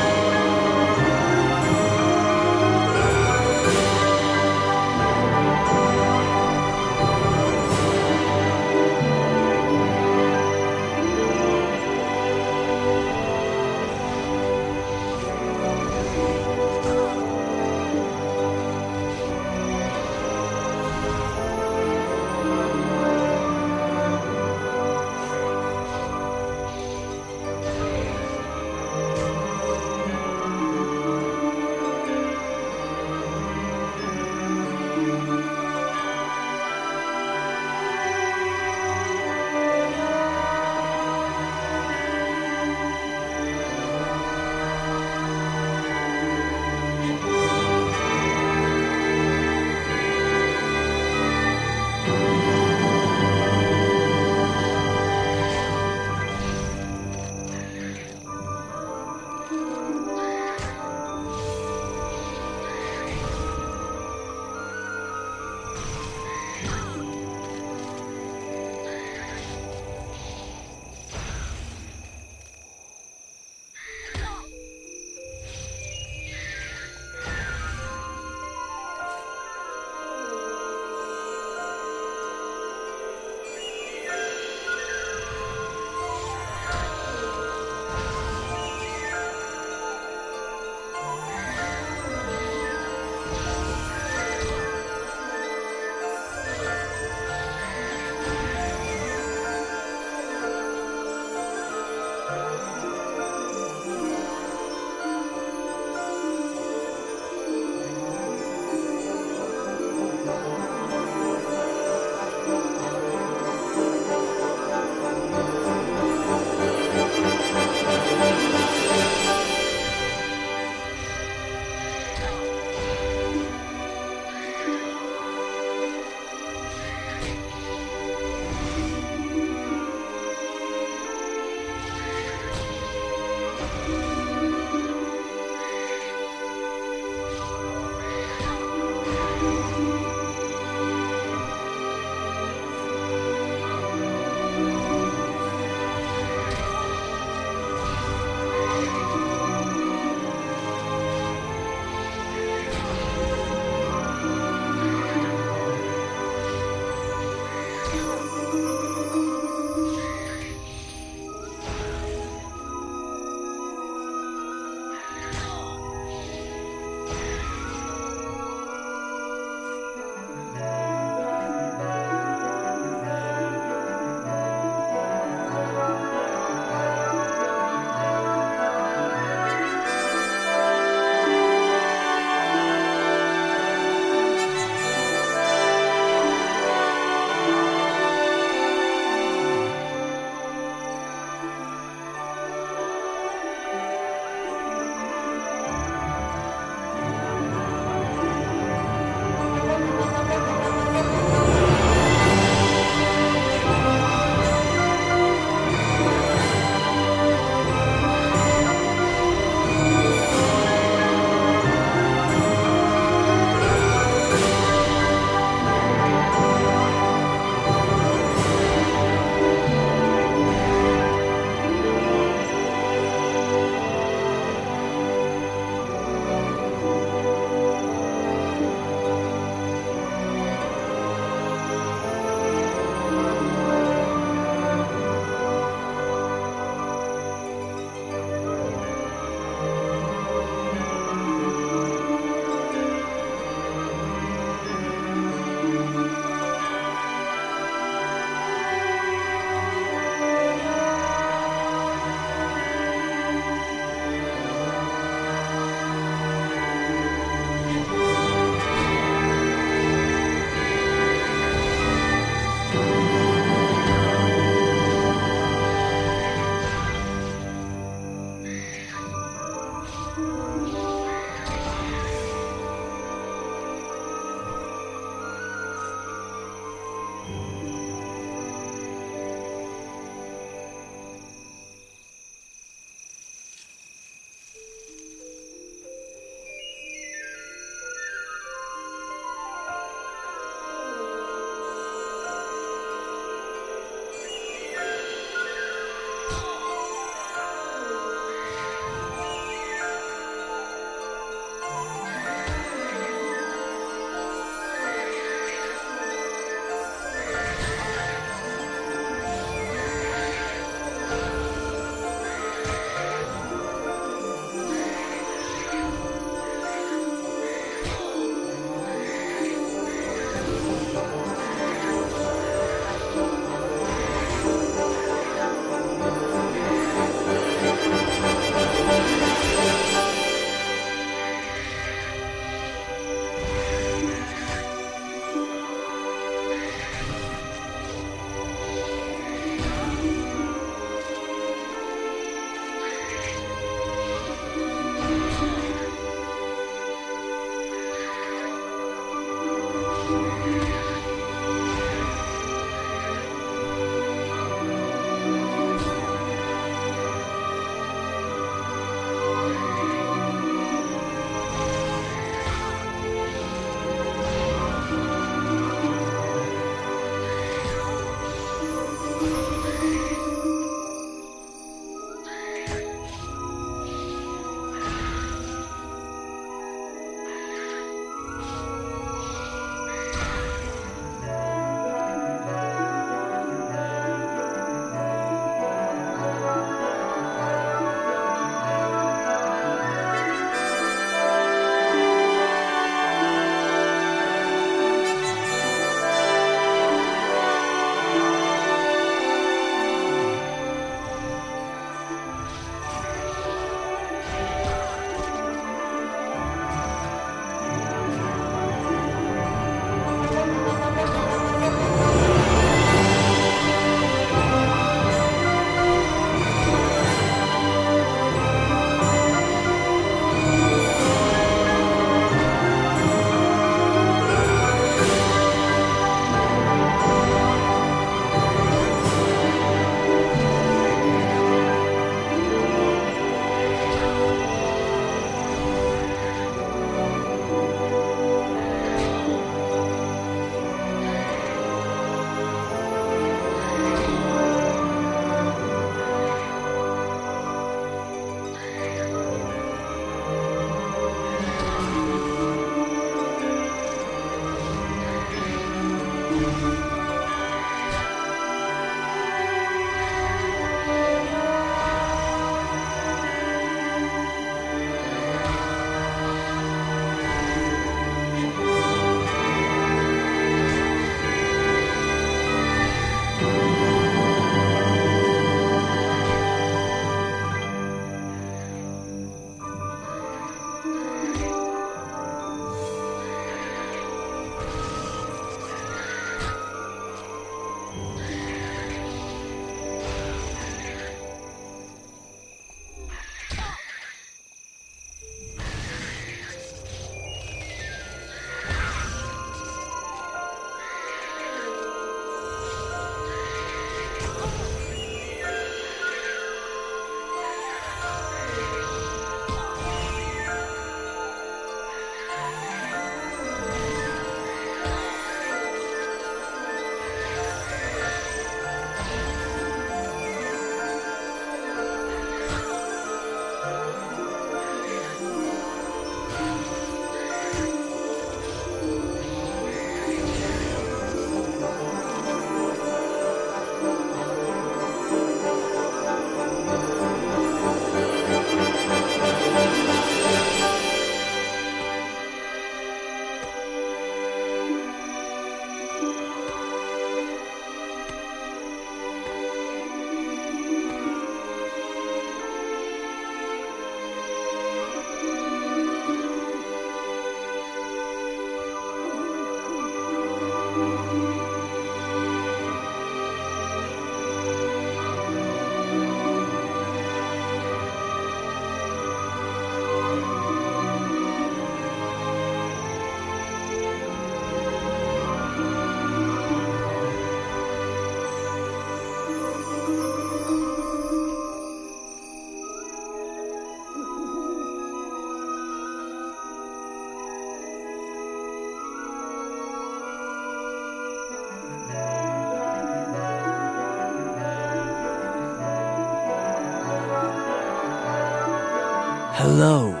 Hello.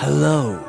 Hello.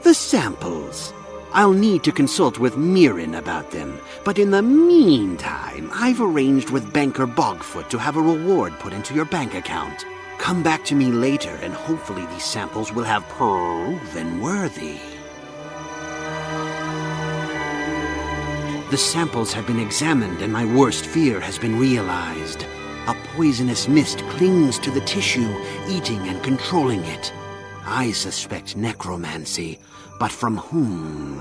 The samples. I'll need to consult with Mirren about them, but in the meantime, I've arranged with banker Bogfoot to have a reward put into your bank account. Come back to me later, and hopefully these samples will have proven worthy. The samples have been examined, and my worst fear has been realized. A poisonous mist clings to the tissue, eating and controlling it. I suspect necromancy, but from whom?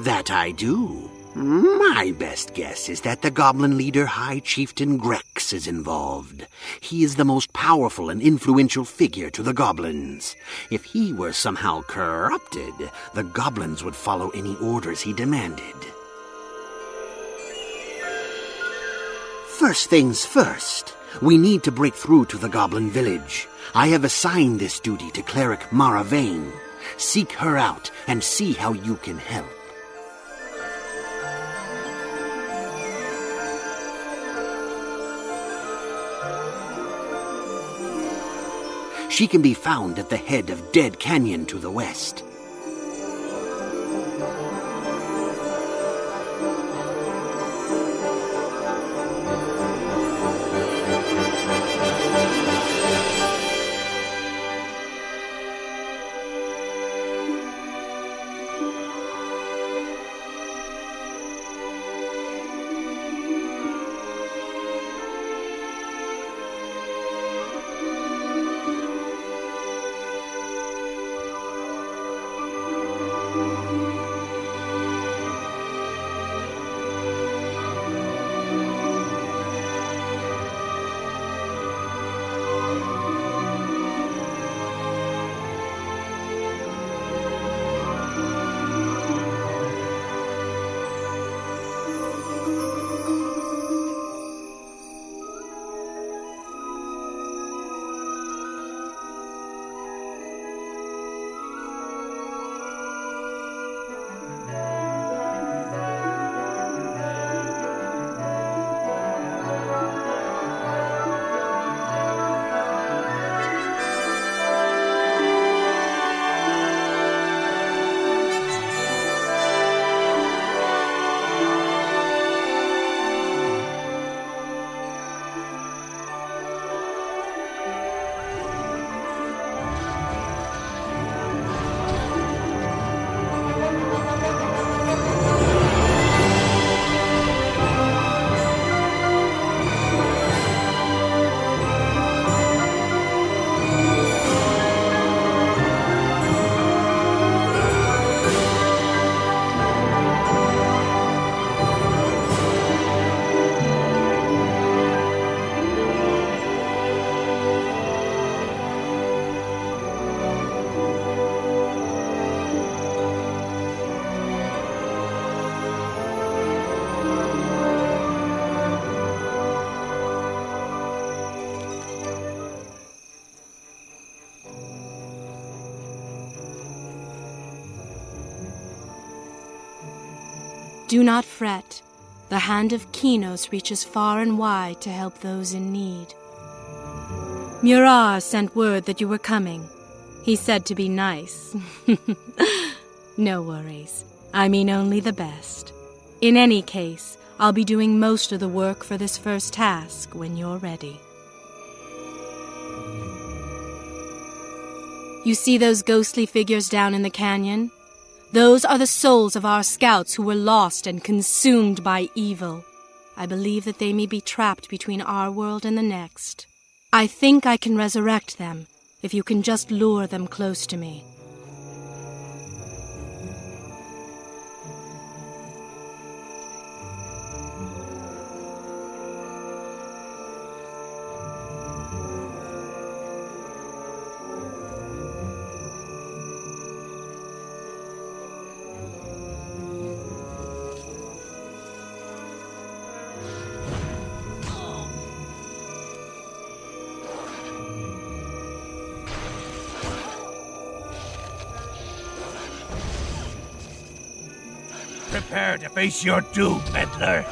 That I do. My best guess is that the goblin leader High Chieftain Grex is involved. He is the most powerful and influential figure to the goblins. If he were somehow corrupted, the goblins would follow any orders he demanded. First things first, we need to break through to the goblin village. I have assigned this duty to Cleric Maravane. Seek her out and see how you can help. She can be found at the head of Dead Canyon to the west. Do not fret. The hand of Kinos reaches far and wide to help those in need. Murar sent word that you were coming. He said to be nice. No worries. I mean only the best. In any case, I'll be doing most of the work for this first task when you're ready. You see those ghostly figures down in the canyon? Those are the souls of our scouts who were lost and consumed by evil. I believe that they may be trapped between our world and the next. I think I can resurrect them if you can just lure them close to me. Prepare to face your doom, meddler.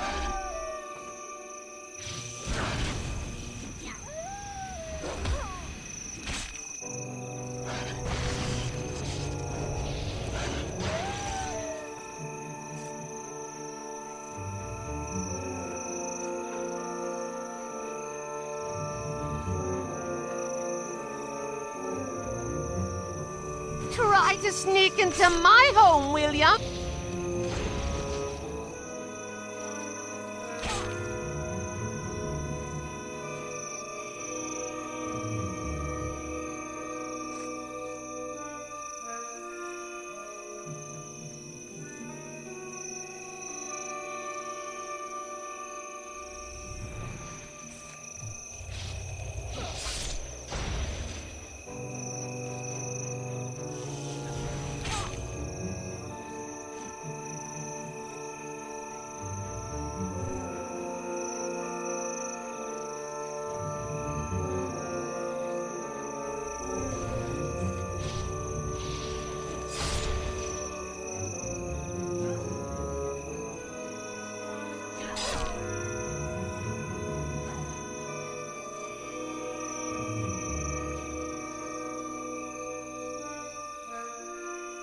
Try to sneak into my home, will ya?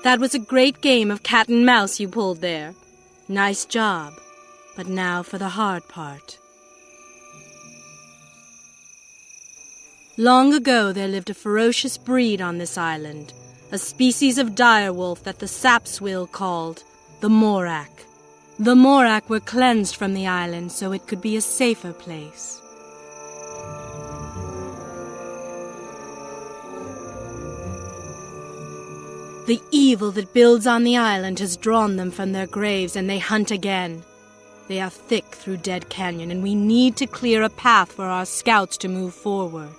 That was a great game of cat and mouse you pulled there. Nice job. But now for the hard part. Long ago there lived a ferocious breed on this island, a species of direwolf that the Sapswill called the Morak. The Morak were cleansed from the island so it could be a safer place. The evil that builds on the island has drawn them from their graves, and they hunt again. They are thick through Dead Canyon, and we need to clear a path for our scouts to move forward.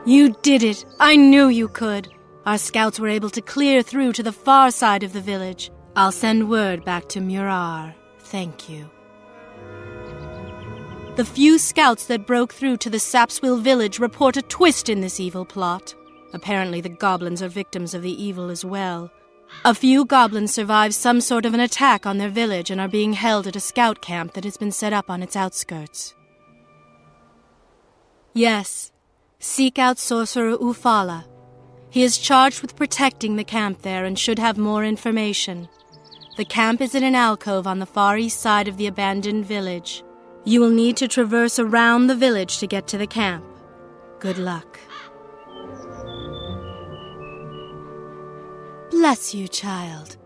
You did it! I knew you could! Our scouts were able to clear through to the far side of the village. I'll send word back to Murar. Thank you. The few scouts that broke through to the Sapswill village report a twist in this evil plot. Apparently the goblins are victims of the evil as well. A few goblins survived some sort of an attack on their village and are being held at a scout camp that has been set up on its outskirts. Yes. Seek out Sorcerer Ufala. He is charged with protecting the camp there and should have more information. The camp is in an alcove on the far east side of the abandoned village. You will need to traverse around the village to get to the camp. Good luck. bless you, child.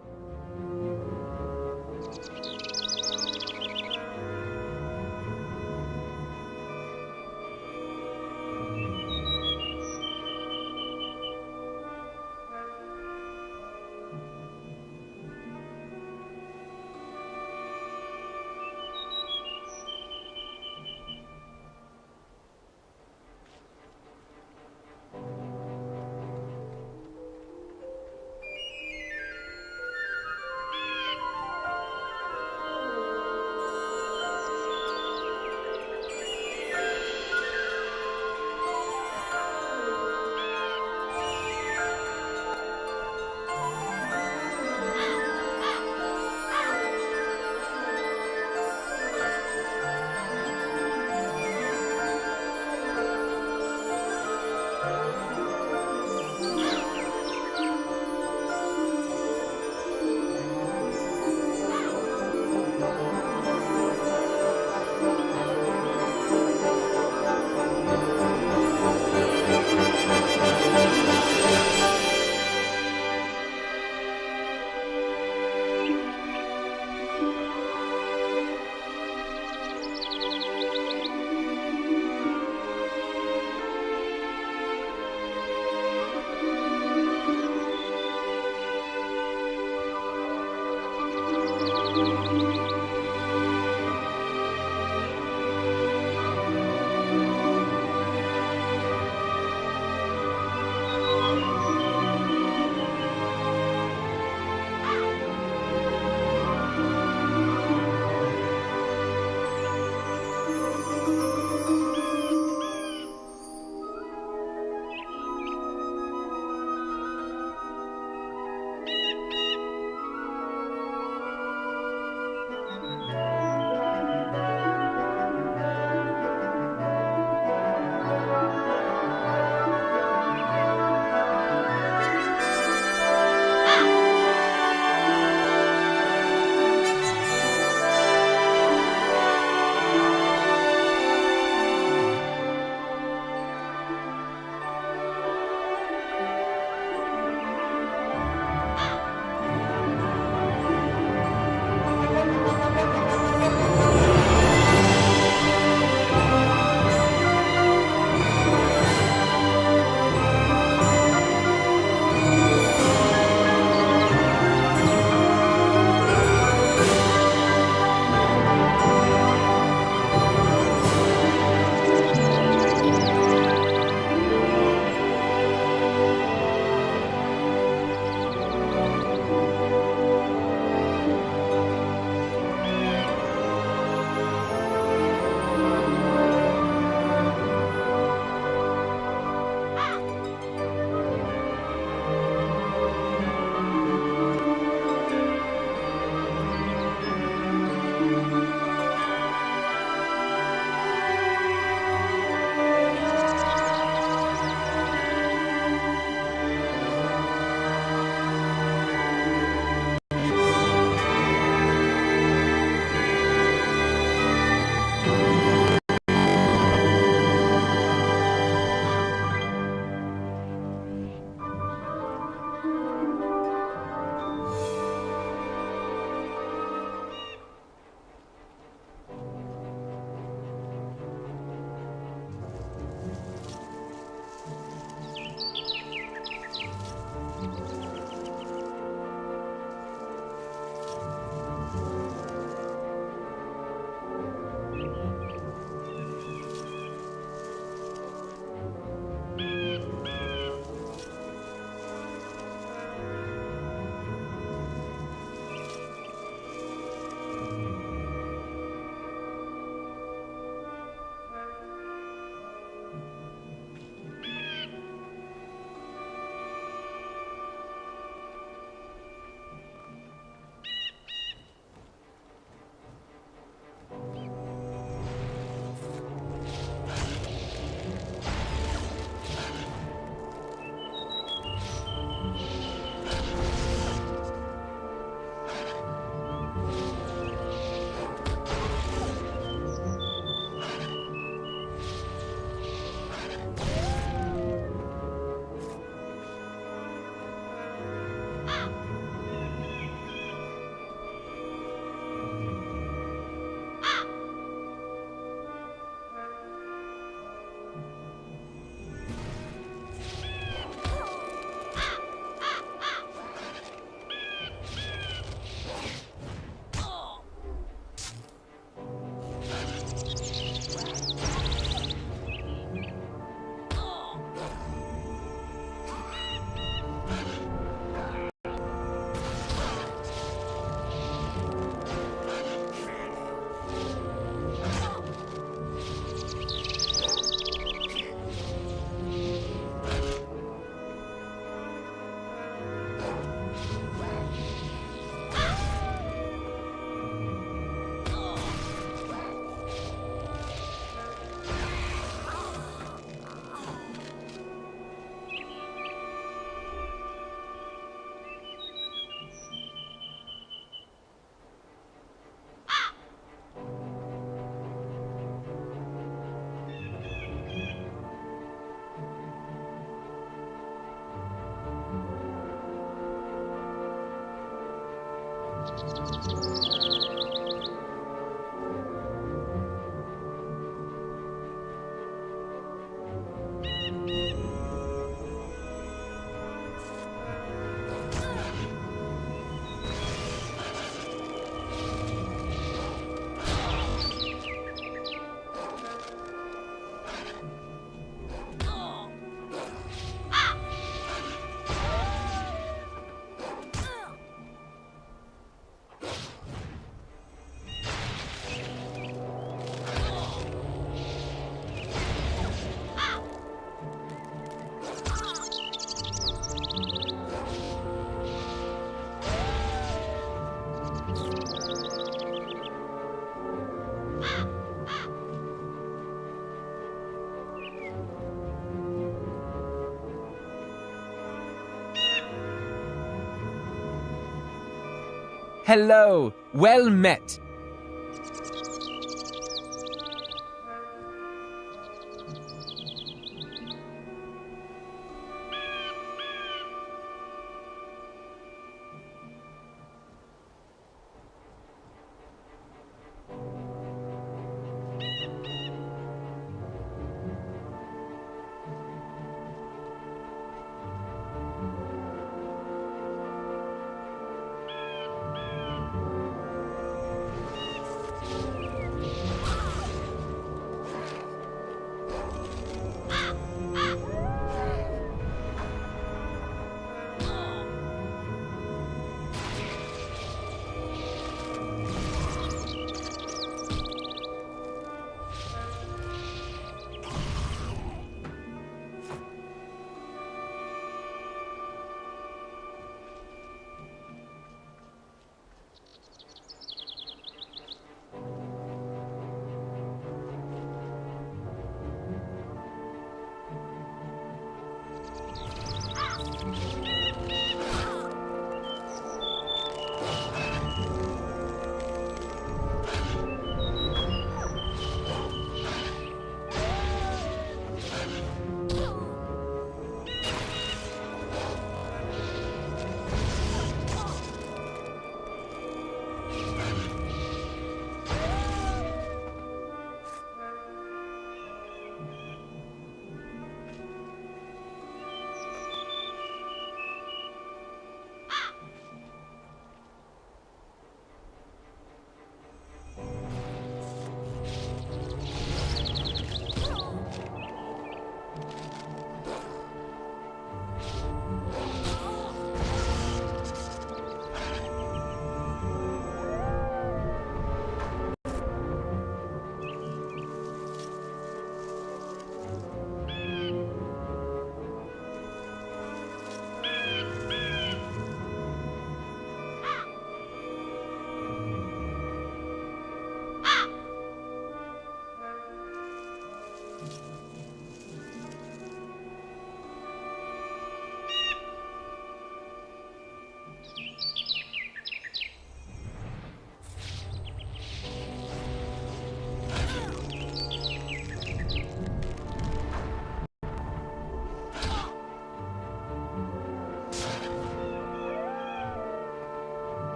Hello, well met.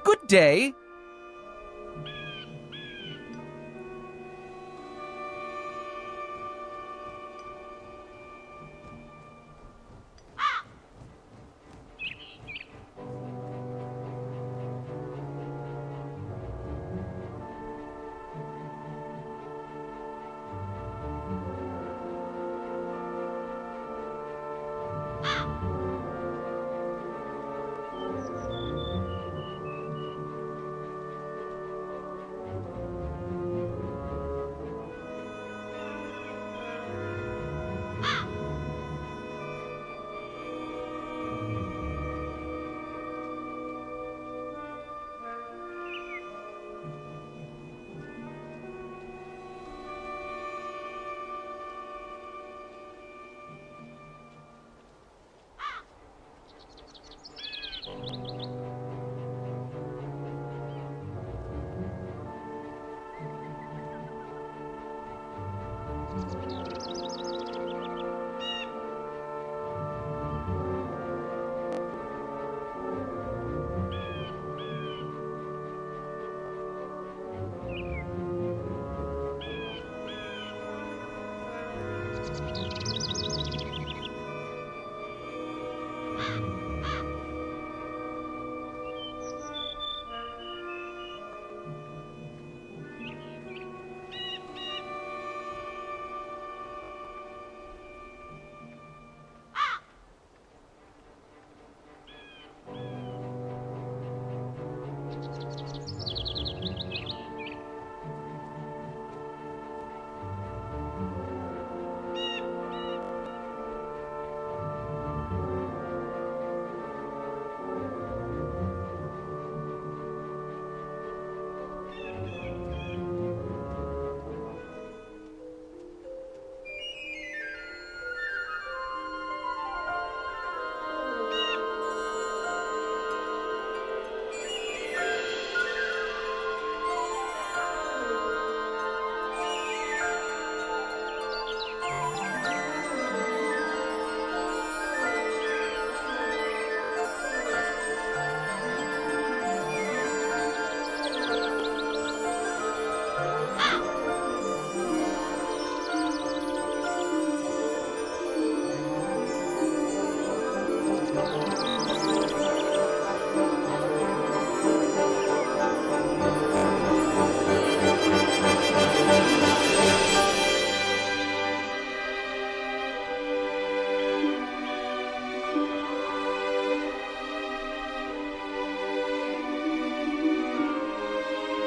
Good day.